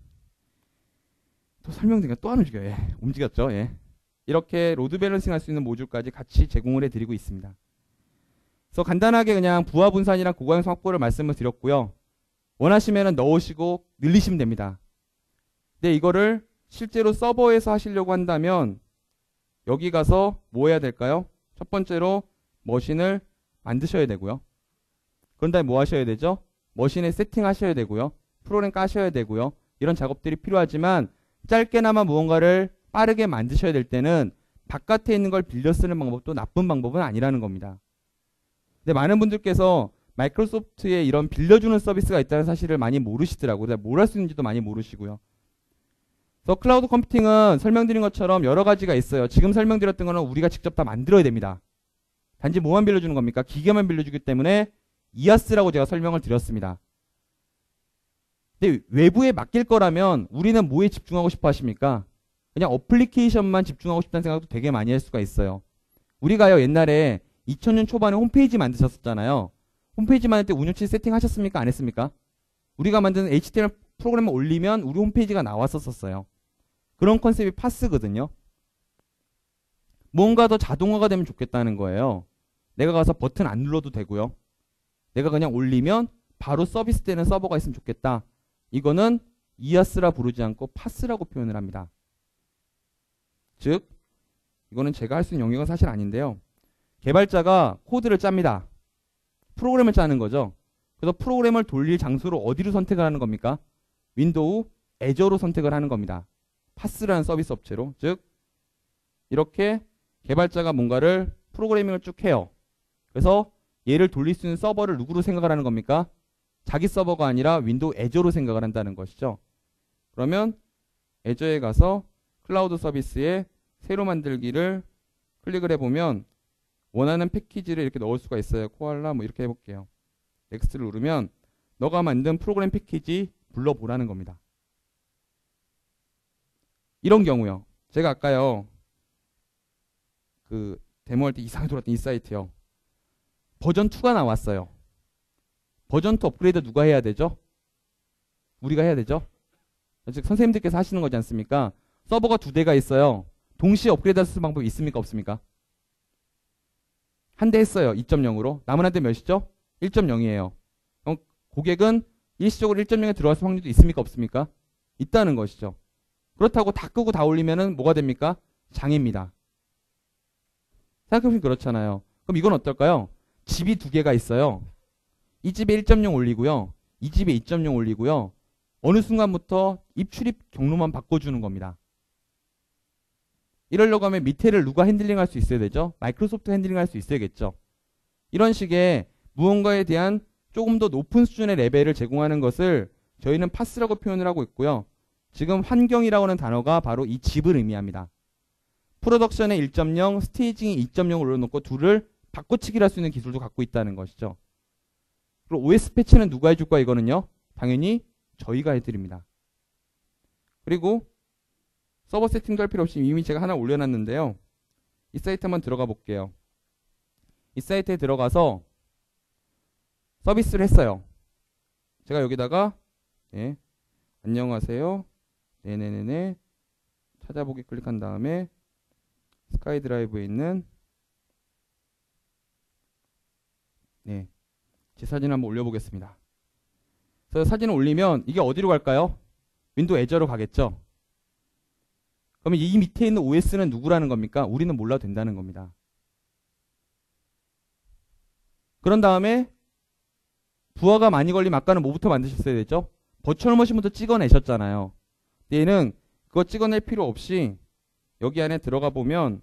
또 설명드리니까 또 안 움직여요. 예. 움직였죠. 예. 이렇게 로드 밸런싱 할 수 있는 모듈까지 같이 제공을 해드리고 있습니다. 그래서 간단하게 그냥 부하 분산이랑 고가행성 확보를 말씀을 드렸고요. 원하시면은 넣으시고 늘리시면 됩니다. 근데 이거를 실제로 서버에서 하시려고 한다면 여기 가서 뭐 해야 될까요? 첫 번째로 머신을 만드셔야 되고요. 그런 다음에 뭐 하셔야 되죠? 머신에 세팅하셔야 되고요. 프로그램 까셔야 되고요. 이런 작업들이 필요하지만 짧게나마 무언가를 빠르게 만드셔야 될 때는 바깥에 있는 걸 빌려 쓰는 방법도 나쁜 방법은 아니라는 겁니다. 근데 많은 분들께서 마이크로소프트에 이런 빌려주는 서비스가 있다는 사실을 많이 모르시더라고요. 뭘 할 수 있는지도 많이 모르시고요. 그래서 클라우드 컴퓨팅은 설명드린 것처럼 여러 가지가 있어요. 지금 설명드렸던 거는 우리가 직접 다 만들어야 됩니다. 단지 뭐만 빌려주는 겁니까? 기계만 빌려주기 때문에 이아스라고 제가 설명을 드렸습니다. 근데 외부에 맡길 거라면 우리는 뭐에 집중하고 싶어 하십니까? 그냥 어플리케이션만 집중하고 싶다는 생각도 되게 많이 할 수가 있어요. 우리가요 옛날에 2000년 초반에 홈페이지 만드셨었잖아요. 홈페이지 만들 때 운영치 세팅하셨습니까? 안 했습니까? 우리가 만드는 HTML 프로그램을 올리면 우리 홈페이지가 나왔었어요. 그런 컨셉이 파스거든요. 뭔가 더 자동화가 되면 좋겠다는 거예요. 내가 가서 버튼 안 눌러도 되고요. 내가 그냥 올리면 바로 서비스되는 서버가 있으면 좋겠다. 이거는 이아스라 부르지 않고 파스라고 표현을 합니다. 즉 이거는 제가 할 수 있는 영역은 사실 아닌데요. 개발자가 코드를 짭니다. 프로그램을 짜는 거죠. 그래서 프로그램을 돌릴 장소를 어디로 선택을 하는 겁니까? 윈도우, 애저로 선택을 하는 겁니다. 파스라는 서비스 업체로. 즉 이렇게 개발자가 뭔가를 프로그래밍을 쭉 해요. 그래서 얘를 돌릴 수 있는 서버를 누구로 생각을 하는 겁니까? 자기 서버가 아니라 윈도우 애저로 생각을 한다는 것이죠. 그러면 애저에 가서 클라우드 서비스에 새로 만들기를 클릭을 해보면 원하는 패키지를 이렇게 넣을 수가 있어요. 코알라 뭐 이렇게 해볼게요. 넥스트를 누르면 너가 만든 프로그램 패키지 불러보라는 겁니다. 이런 경우요. 제가 아까요. 그 데모할 때 이상하게 돌았던 이 사이트요. 버전 2가 나왔어요. 버전 2 업그레이드 누가 해야 되죠? 우리가 해야 되죠? 즉 선생님들께서 하시는 거지 않습니까? 서버가 2대가 있어요. 동시에 업그레이드 할 수 있는 방법이 있습니까? 없습니까? 한 대 했어요. 2.0으로. 남은 한 대 몇이죠? 1.0이에요. 고객은 일시적으로 1.0에 들어갈 확률도 있습니까? 없습니까? 있다는 것이죠. 그렇다고 다 끄고 다 올리면은 뭐가 됩니까? 장애입니다. 생각해보면 그렇잖아요. 그럼 이건 어떨까요? 집이 2개가 있어요. 이 집에 1.0 올리고요. 이 집에 2.0 올리고요. 어느 순간부터 입출입 경로만 바꿔주는 겁니다. 이러려고 하면 밑에를 누가 핸들링 할 수 있어야 되죠? 마이크로소프트 핸들링 할 수 있어야겠죠. 이런 식의 무언가에 대한 조금 더 높은 수준의 레벨을 제공하는 것을 저희는 파스라고 표현을 하고 있고요. 지금 환경이라고 하는 단어가 바로 이 집을 의미합니다. 프로덕션에 1.0, 스테이징에 2.0을 올려놓고 둘을 바꿔치기를 할 수 있는 기술도 갖고 있다는 것이죠. 그리고 OS 패치는 누가 해줄까 이거는요? 당연히 저희가 해드립니다. 그리고 서버 세팅도 할 필요 없이 이미 제가 하나 올려놨는데요. 이 사이트 한번 들어가 볼게요. 이 사이트에 들어가서 서비스를 했어요. 제가 여기다가 예, 안녕하세요. 네네네네 찾아보기 클릭한 다음에 스카이 드라이브에 있는 네, 제 사진 한번 올려보겠습니다. 그래서 사진을 올리면 이게 어디로 갈까요? 윈도우 애저로 가겠죠. 그러면 이 밑에 있는 OS는 누구라는 겁니까? 우리는 몰라도 된다는 겁니다. 그런 다음에 부하가 많이 걸리면 아까는 뭐부터 만드셨어야 되죠? 버추얼 머신부터 찍어내셨잖아요. 얘는 그거 찍어낼 필요 없이 여기 안에 들어가 보면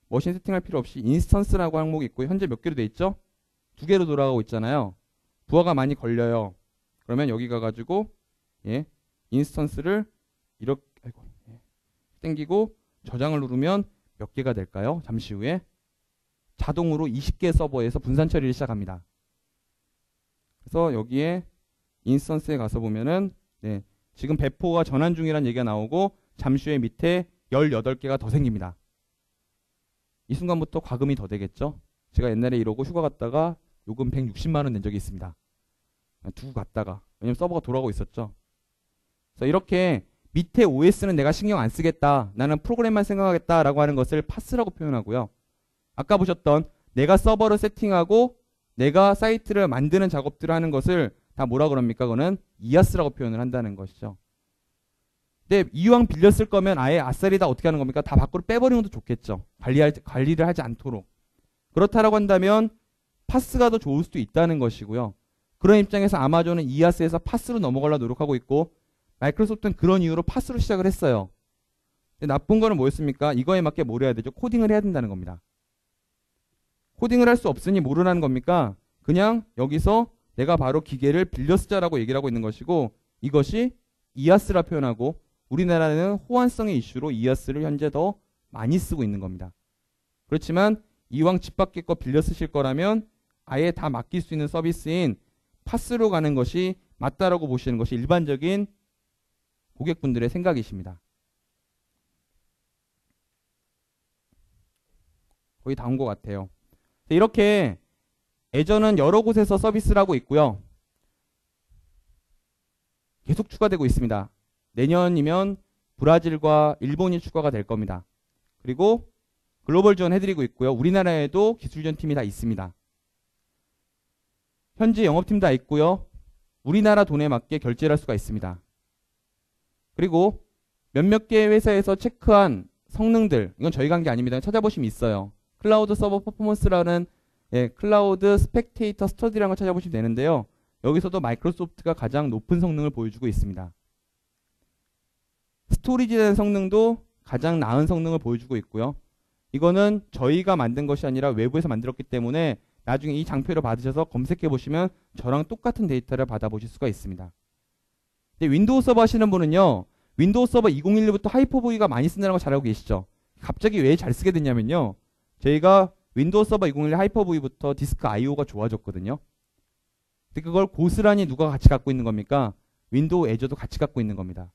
머신 세팅할 필요 없이 인스턴스라고 항목이 있고 현재 몇 개로 돼 있죠? 2개로 돌아가고 있잖아요. 부하가 많이 걸려요. 그러면 여기 가가지고 예, 인스턴스를 이렇게 땡기고 저장을 누르면 몇 개가 될까요? 잠시 후에 자동으로 20개 서버에서 분산 처리를 시작합니다. 그래서 여기에 인스턴스에 가서 보면은 네, 지금 배포가 전환 중이라는 얘기가 나오고 잠시 후에 밑에 18개가 더 생깁니다. 이 순간부터 과금이 더 되겠죠. 제가 옛날에 이러고 휴가 갔다가 요금 160만 원 낸 적이 있습니다. 두고 갔다가. 왜냐면 서버가 돌아가고 있었죠. 그래서 이렇게 밑에 OS는 내가 신경 안 쓰겠다. 나는 프로그램만 생각하겠다라고 하는 것을 파스라고 표현하고요. 아까 보셨던 내가 서버를 세팅하고 내가 사이트를 만드는 작업들을 하는 것을 다 뭐라 그럽니까? 그거는 이아스라고 표현을 한다는 것이죠. 근데 이왕 빌렸을 거면 아예 아싸리다 어떻게 하는 겁니까? 다 밖으로 빼버리는 것도 좋겠죠. 관리를 하지 않도록. 그렇다라고 한다면 파스가 더 좋을 수도 있다는 것이고요. 그런 입장에서 아마존은 이아스에서 파스로 넘어가려고 노력하고 있고 마이크로소프트는 그런 이유로 파스로 시작을 했어요. 근데 나쁜 거는 뭐였습니까? 이거에 맞게 뭘 해야 되죠? 코딩을 해야 된다는 겁니다. 코딩을 할 수 없으니 뭐라는 겁니까? 그냥 여기서 내가 바로 기계를 빌려 쓰자라고 얘기를 하고 있는 것이고 이것이 이아스라 표현하고 우리나라는 호환성의 이슈로 이아스를 현재 더 많이 쓰고 있는 겁니다. 그렇지만 이왕 집 밖에 거 빌려 쓰실 거라면 아예 다 맡길 수 있는 서비스인 파스로 가는 것이 맞다라고 보시는 것이 일반적인 고객분들의 생각이십니다. 거의 다 온 것 같아요. 이렇게 애저는 여러 곳에서 서비스를 하고 있고요. 계속 추가되고 있습니다. 내년이면 브라질과 일본이 추가가 될 겁니다. 그리고 글로벌 지원 해드리고 있고요. 우리나라에도 기술 지원 팀이 다 있습니다. 현지 영업팀 다 있고요. 우리나라 돈에 맞게 결제를 할 수가 있습니다. 그리고 몇몇 개 회사에서 체크한 성능들, 이건 저희가 한 게 아닙니다. 찾아보시면 있어요. 클라우드 서버 퍼포먼스라는 클라우드 스펙테이터 스터디라는 걸 찾아보시면 되는데요. 여기서도 마이크로소프트가 가장 높은 성능을 보여주고 있습니다. 스토리지에 대한 성능도 가장 나은 성능을 보여주고 있고요. 이거는 저희가 만든 것이 아니라 외부에서 만들었기 때문에 나중에 이 장표를 받으셔서 검색해 보시면 저랑 똑같은 데이터를 받아보실 수가 있습니다. 근데 윈도우 서버 하시는 분은요. 윈도우 서버 2012부터 하이퍼V가 많이 쓴다는 거 잘 알고 계시죠? 갑자기 왜 잘 쓰게 됐냐면요. 저희가 윈도우 서버 2012 하이퍼V부터 디스크 IO가 좋아졌거든요. 근데 그걸 고스란히 누가 같이 갖고 있는 겁니까? 윈도우 애저도 같이 갖고 있는 겁니다.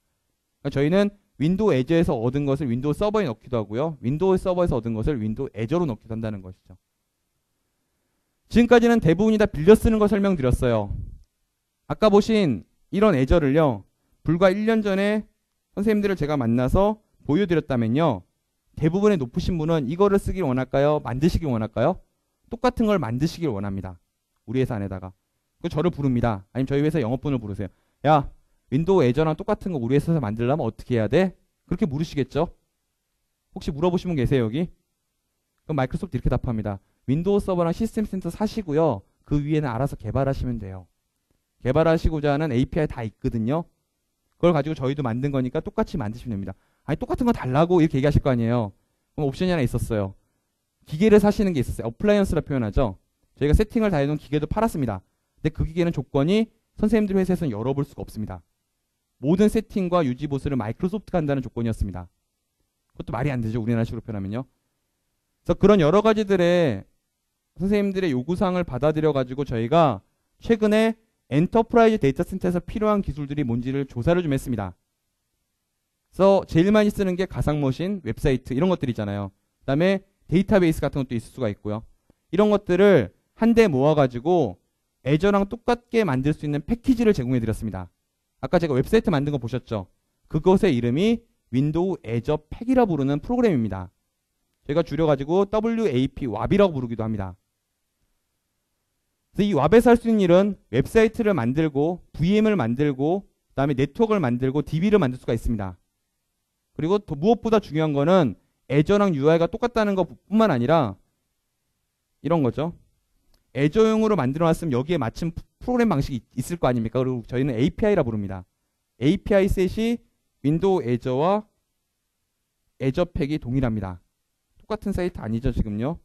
그러니까 저희는 윈도우 애저에서 얻은 것을 윈도우 서버에 넣기도 하고요. 윈도우 서버에서 얻은 것을 윈도우 애저로 넣기도 한다는 것이죠. 지금까지는 대부분이 다 빌려 쓰는 거 설명드렸어요. 아까 보신 이런 애저를요. 불과 1년 전에 선생님들을 제가 만나서 보여드렸다면요. 대부분의 높으신 분은 이거를 쓰길 원할까요? 만드시길 원할까요? 똑같은 걸 만드시길 원합니다. 우리 회사 안에다가. 그 저를 부릅니다. 아니면 저희 회사 영업분을 부르세요. 야, 윈도우 애저랑 똑같은 거 우리 회사에서 만들려면 어떻게 해야 돼? 그렇게 물으시겠죠? 혹시 물어보신 분 계세요, 여기? 그럼 마이크로소프트 이렇게 답합니다. 윈도우 서버랑 시스템 센터 사시고요. 그 위에는 알아서 개발하시면 돼요. 개발하시고자 하는 API 다 있거든요. 그걸 가지고 저희도 만든 거니까 똑같이 만드시면 됩니다. 아니 똑같은 거 달라고 이렇게 얘기하실 거 아니에요. 그럼 옵션이 하나 있었어요. 기계를 사시는 게 있었어요. 어플라이언스라 표현하죠. 저희가 세팅을 다 해놓은 기계도 팔았습니다. 근데 그 기계는 조건이 선생님들 회사에서는 열어볼 수가 없습니다. 모든 세팅과 유지 보수를 마이크로소프트가 한다는 조건이었습니다. 그것도 말이 안 되죠. 우리나라식으로 표현하면요. 그래서 그런 여러 가지들의 선생님들의 요구사항을 받아들여 가지고 저희가 최근에 엔터프라이즈 데이터 센터에서 필요한 기술들이 뭔지를 조사를 좀 했습니다. 그래서 제일 많이 쓰는 게 가상머신, 웹사이트 이런 것들이잖아요. 그 다음에 데이터베이스 같은 것도 있을 수가 있고요. 이런 것들을 한데 모아가지고 애저랑 똑같게 만들 수 있는 패키지를 제공해 드렸습니다. 아까 제가 웹사이트 만든 거 보셨죠? 그것의 이름이 윈도우 애저 팩이라 부르는 프로그램입니다. 제가 줄여가지고 WAP, WAP이라고 부르기도 합니다. 그래서 이 WAP에서 할 수 있는 일은 웹사이트를 만들고 VM을 만들고 그 다음에 네트워크를 만들고 DB를 만들 수가 있습니다. 그리고 더 무엇보다 중요한 거는 애저랑 UI가 똑같다는 것뿐만 아니라 이런 거죠. 애저용으로 만들어놨으면 여기에 맞춘 프로그램 방식이 있을 거 아닙니까? 그리고 저희는 API라 부릅니다. API 셋이 윈도우 애저와 애저 팩이 동일합니다. 똑같은 사이트 아니죠, 지금요?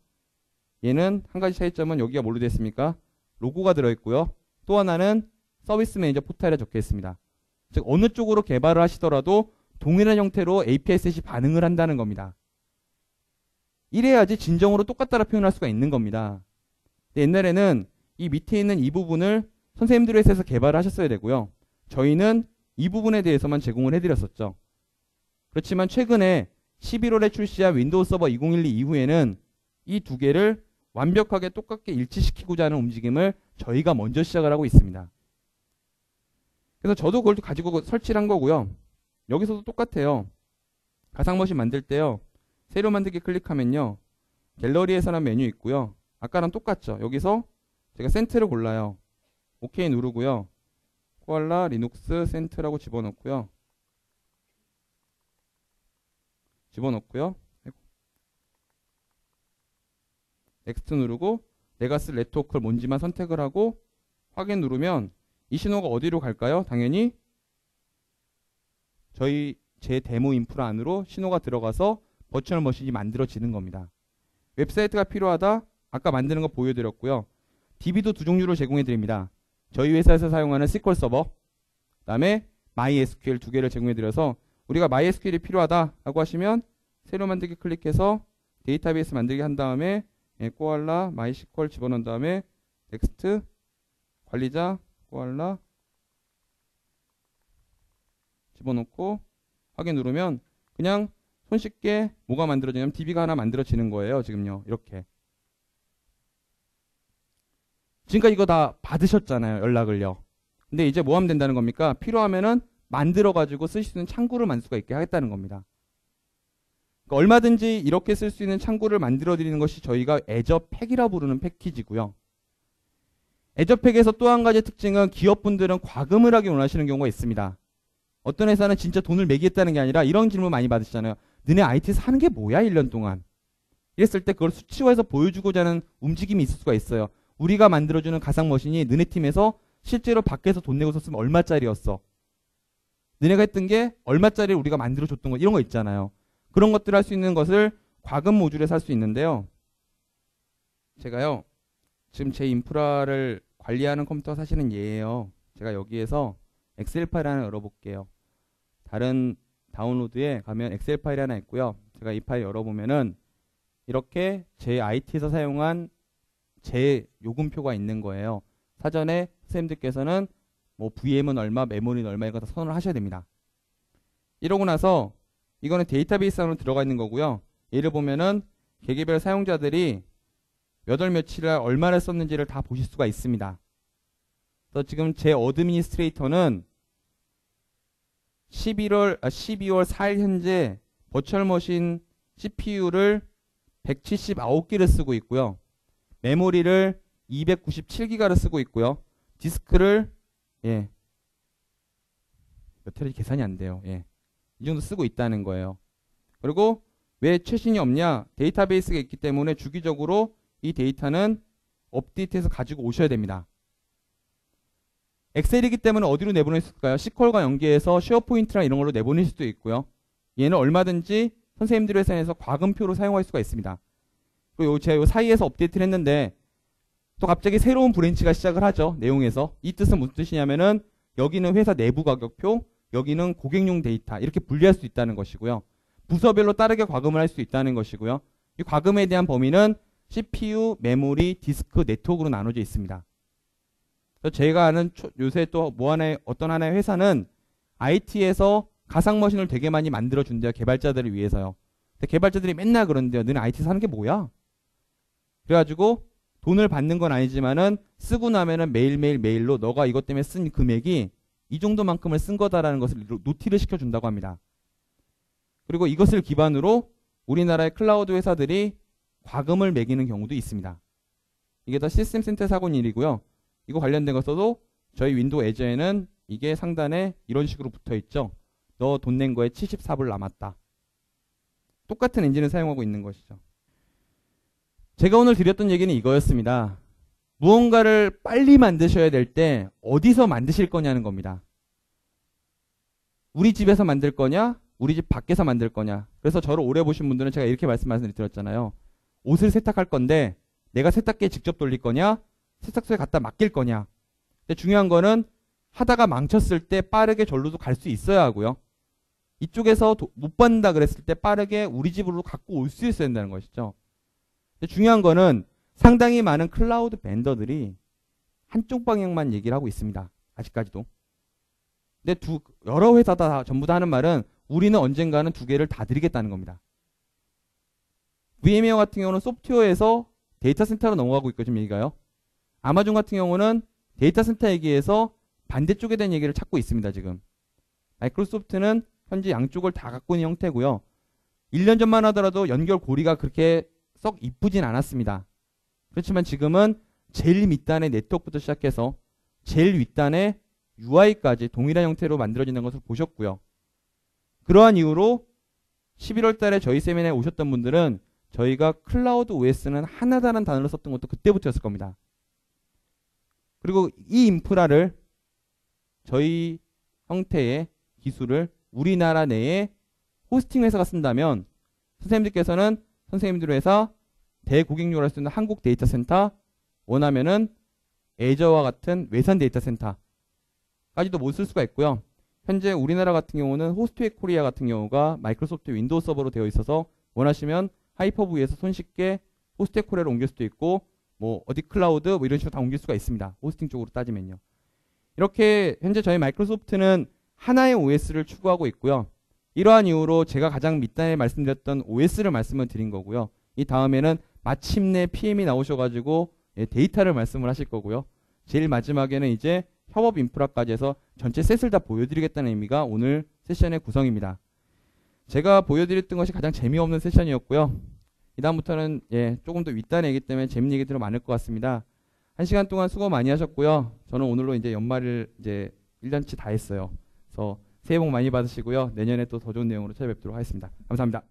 얘는 한 가지 차이점은 여기가 뭘로 되어 있습니까? 로고가 들어있고요. 또 하나는 서비스 매니저 포탈에 적혀 있습니다. 즉 어느 쪽으로 개발을 하시더라도 동일한 형태로 API 셋이 반응을 한다는 겁니다. 이래야지 진정으로 똑같다라 표현할 수가 있는 겁니다. 옛날에는 이 밑에 있는 이 부분을 선생님들의 회사에서 개발을 하셨어야 되고요. 저희는 이 부분에 대해서만 제공을 해드렸었죠. 그렇지만 최근에 11월에 출시한 윈도우 서버 2012 이후에는 이 두 개를 완벽하게 똑같게 일치시키고자 하는 움직임을 저희가 먼저 시작을 하고 있습니다. 그래서 저도 그걸 가지고 설치를 한 거고요. 여기서도 똑같아요. 가상머신 만들 때요. 새로 만들기 클릭하면요. 갤러리에서는 메뉴 있고요. 아까랑 똑같죠. 여기서 제가 센트를 골라요. OK 누르고요. 코알라 리눅스 센트라고 집어넣고요. 넥스트 누르고 내가 쓸 네트워크를 뭔지만 선택을 하고 확인 누르면 이 신호가 어디로 갈까요? 당연히 제 데모 인프라 안으로 신호가 들어가서 버추얼 머신이 만들어지는 겁니다. 웹사이트가 필요하다. 아까 만드는 거 보여드렸고요. DB도 두 종류로 제공해 드립니다. 저희 회사에서 사용하는 SQL 서버, 그 다음에 MySQL 두 개를 제공해 드려서 우리가 MySQL이 필요하다라고 하시면 새로 만들기 클릭해서 데이터베이스 만들기 한 다음에 코알라 MySQL 집어넣은 다음에 넥스트 관리자 코알라 집어넣고 확인 누르면 그냥 손쉽게 뭐가 만들어지냐면 DB가 하나 만들어지는 거예요. 지금요. 이렇게. 지금까지 이거 다 받으셨잖아요. 연락을요. 근데 이제 뭐 하면 된다는 겁니까? 필요하면은 만들어가지고 쓰실 수 있는 창구를 만들 수가 있게 하겠다는 겁니다. 그러니까 얼마든지 이렇게 쓸 수 있는 창구를 만들어 드리는 것이 저희가 애저 팩이라 부르는 패키지고요. 애저 팩에서 또 한 가지 특징은 기업분들은 과금을 하기 원하시는 경우가 있습니다. 어떤 회사는 진짜 돈을 매기겠다는 게 아니라 이런 질문 많이 받으시잖아요. 너네 IT에서 하는 게 뭐야 1년 동안. 이랬을 때 그걸 수치화해서 보여주고자 하는 움직임이 있을 수가 있어요. 우리가 만들어주는 가상머신이 너네 팀에서 실제로 밖에서 돈 내고 썼으면 얼마짜리였어. 너네가 했던 게 얼마짜리를 우리가 만들어줬던 거 이런 거 있잖아요. 그런 것들 할 수 있는 것을 과금 모듈에서 할 수 있는데요. 제가요. 지금 제 인프라를 관리하는 컴퓨터 사실은 얘예요. 제가 여기에서 엑셀 파일 하나 열어볼게요. 다른 다운로드에 가면 엑셀 파일이 하나 있고요. 제가 이 파일 열어보면은 이렇게 제 IT에서 사용한 제 요금표가 있는 거예요. 사전에 선생님들께서는 뭐 VM은 얼마, 메모리는 얼마 이거 다 선언을 하셔야 됩니다. 이러고 나서 이거는 데이터베이스 안으로 들어가 있는 거고요. 예를 보면은 개개별 사용자들이 몇 월 며칠에 얼마를 썼는지를 다 보실 수가 있습니다. 그래서 지금 제 어드미니스트레이터는 12월 4일 현재 버추얼 머신 CPU를 179개를 쓰고 있고요. 메모리를 297기가를 쓰고 있고요. 디스크를 몇 테라지 계산이 안 돼요. 이 정도 쓰고 있다는 거예요. 그리고 왜 최신이 없냐? 데이터베이스가 있기 때문에 주기적으로 이 데이터는 업데이트해서 가지고 오셔야 됩니다. 엑셀이기 때문에 어디로 내보낼 수 있을까요? SQL과 연계해서 쉐어포인트랑 이런 걸로 내보낼 수도 있고요. 얘는 얼마든지 선생님들 회사에서 과금표로 사용할 수가 있습니다. 그리고 제가 요 사이에서 업데이트를 했는데 또 갑자기 새로운 브랜치가 시작을 하죠. 내용에서. 이 뜻은 무슨 뜻이냐면은 여기는 회사 내부 가격표, 여기는 고객용 데이터 이렇게 분리할 수 있다는 것이고요. 부서별로 다르게 과금을 할 수 있다는 것이고요. 이 과금에 대한 범위는 CPU, 메모리, 디스크, 네트워크로 나눠져 있습니다. 그래서 제가 아는 요새 또 어떤 하나의 회사는 IT에서 가상머신을 되게 많이 만들어준대요. 개발자들을 위해서요. 근데 개발자들이 맨날 그런데요. 너네 IT에서 하는 게 뭐야? 그래가지고 돈을 받는 건 아니지만은 쓰고 나면은 매일매일 메일로 너가 이것 때문에 쓴 금액이 이 정도만큼을 쓴 거다라는 것을 노티를 시켜준다고 합니다. 그리고 이것을 기반으로 우리나라의 클라우드 회사들이 과금을 매기는 경우도 있습니다. 이게 다 시스템 센터 사고인 일이고요. 이거 관련된 거 써도 저희 윈도우 애저에는 이게 상단에 이런 식으로 붙어 있죠. 너 돈 낸 거에 74불 남았다. 똑같은 엔진을 사용하고 있는 것이죠. 제가 오늘 드렸던 얘기는 이거였습니다. 무언가를 빨리 만드셔야 될 때 어디서 만드실 거냐는 겁니다. 우리 집에서 만들 거냐? 우리 집 밖에서 만들 거냐? 그래서 저를 오래 보신 분들은 제가 이렇게 말씀드렸잖아요. 옷을 세탁할 건데 내가 세탁기에 직접 돌릴 거냐? 세탁소에 갖다 맡길 거냐? 근데 중요한 거는 하다가 망쳤을 때 빠르게 절로도 갈 수 있어야 하고요. 이쪽에서 못 받는다 그랬을 때 빠르게 우리 집으로 갖고 올 수 있어야 된다는 것이죠. 근데 중요한 거는 상당히 많은 클라우드 벤더들이 한쪽 방향만 얘기를 하고 있습니다. 아직까지도. 근데 여러 회사다 전부 다 하는 말은 우리는 언젠가는 두 개를 다 드리겠다는 겁니다. VM웨어 같은 경우는 소프트웨어에서 데이터 센터로 넘어가고 있고 지금 얘기가요. 아마존 같은 경우는 데이터 센터 얘기에서 반대쪽에 대한 얘기를 찾고 있습니다. 지금. 마이크로소프트는 현재 양쪽을 다 갖고 있는 형태고요. 1년 전만 하더라도 연결 고리가 그렇게 썩 이쁘진 않았습니다. 그렇지만 지금은 제일 밑단의 네트워크부터 시작해서 제일 윗단의 UI까지 동일한 형태로 만들어지는 것을 보셨고요. 그러한 이유로 11월 달에 저희 세미나에 오셨던 분들은 저희가 클라우드 OS는 하나다라는 단어를 썼던 것도 그때부터였을 겁니다. 그리고 이 인프라를 저희 형태의 기술을 우리나라 내에 호스팅 회사가 쓴다면 선생님들께서는 선생님들 회사 대고객용으로 할 수 있는 한국 데이터 센터 원하면은 애저와 같은 외산 데이터 센터까지도 못 쓸 수가 있고요. 현재 우리나라 같은 경우는 호스트웨이 코리아 같은 경우가 마이크로소프트 윈도우 서버로 되어 있어서 원하시면 하이퍼브에서 손쉽게 호스트웨이 코리아로 옮길 수도 있고 뭐 어디 클라우드 뭐 이런 식으로 다 옮길 수가 있습니다. 호스팅 쪽으로 따지면요. 이렇게 현재 저희 마이크로소프트는 하나의 OS를 추구하고 있고요. 이러한 이유로 제가 가장 밑단에 말씀드렸던 OS를 말씀을 드린 거고요. 이 다음에는 마침내 PM이 나오셔가지고 데이터를 말씀을 하실 거고요. 제일 마지막에는 이제 협업 인프라까지 해서 전체 셋을 다 보여드리겠다는 의미가 오늘 세션의 구성입니다. 제가 보여드렸던 것이 가장 재미없는 세션이었고요. 이 다음부터는 조금 더 윗단에 얘기 때문에 재밌는 얘기들이 많을 것 같습니다. 1시간 동안 수고 많이 하셨고요. 저는 오늘로 이제 연말을 이제 1년치 다 했어요. 그래서 새해 복 많이 받으시고요. 내년에 또 더 좋은 내용으로 찾아뵙도록 하겠습니다. 감사합니다.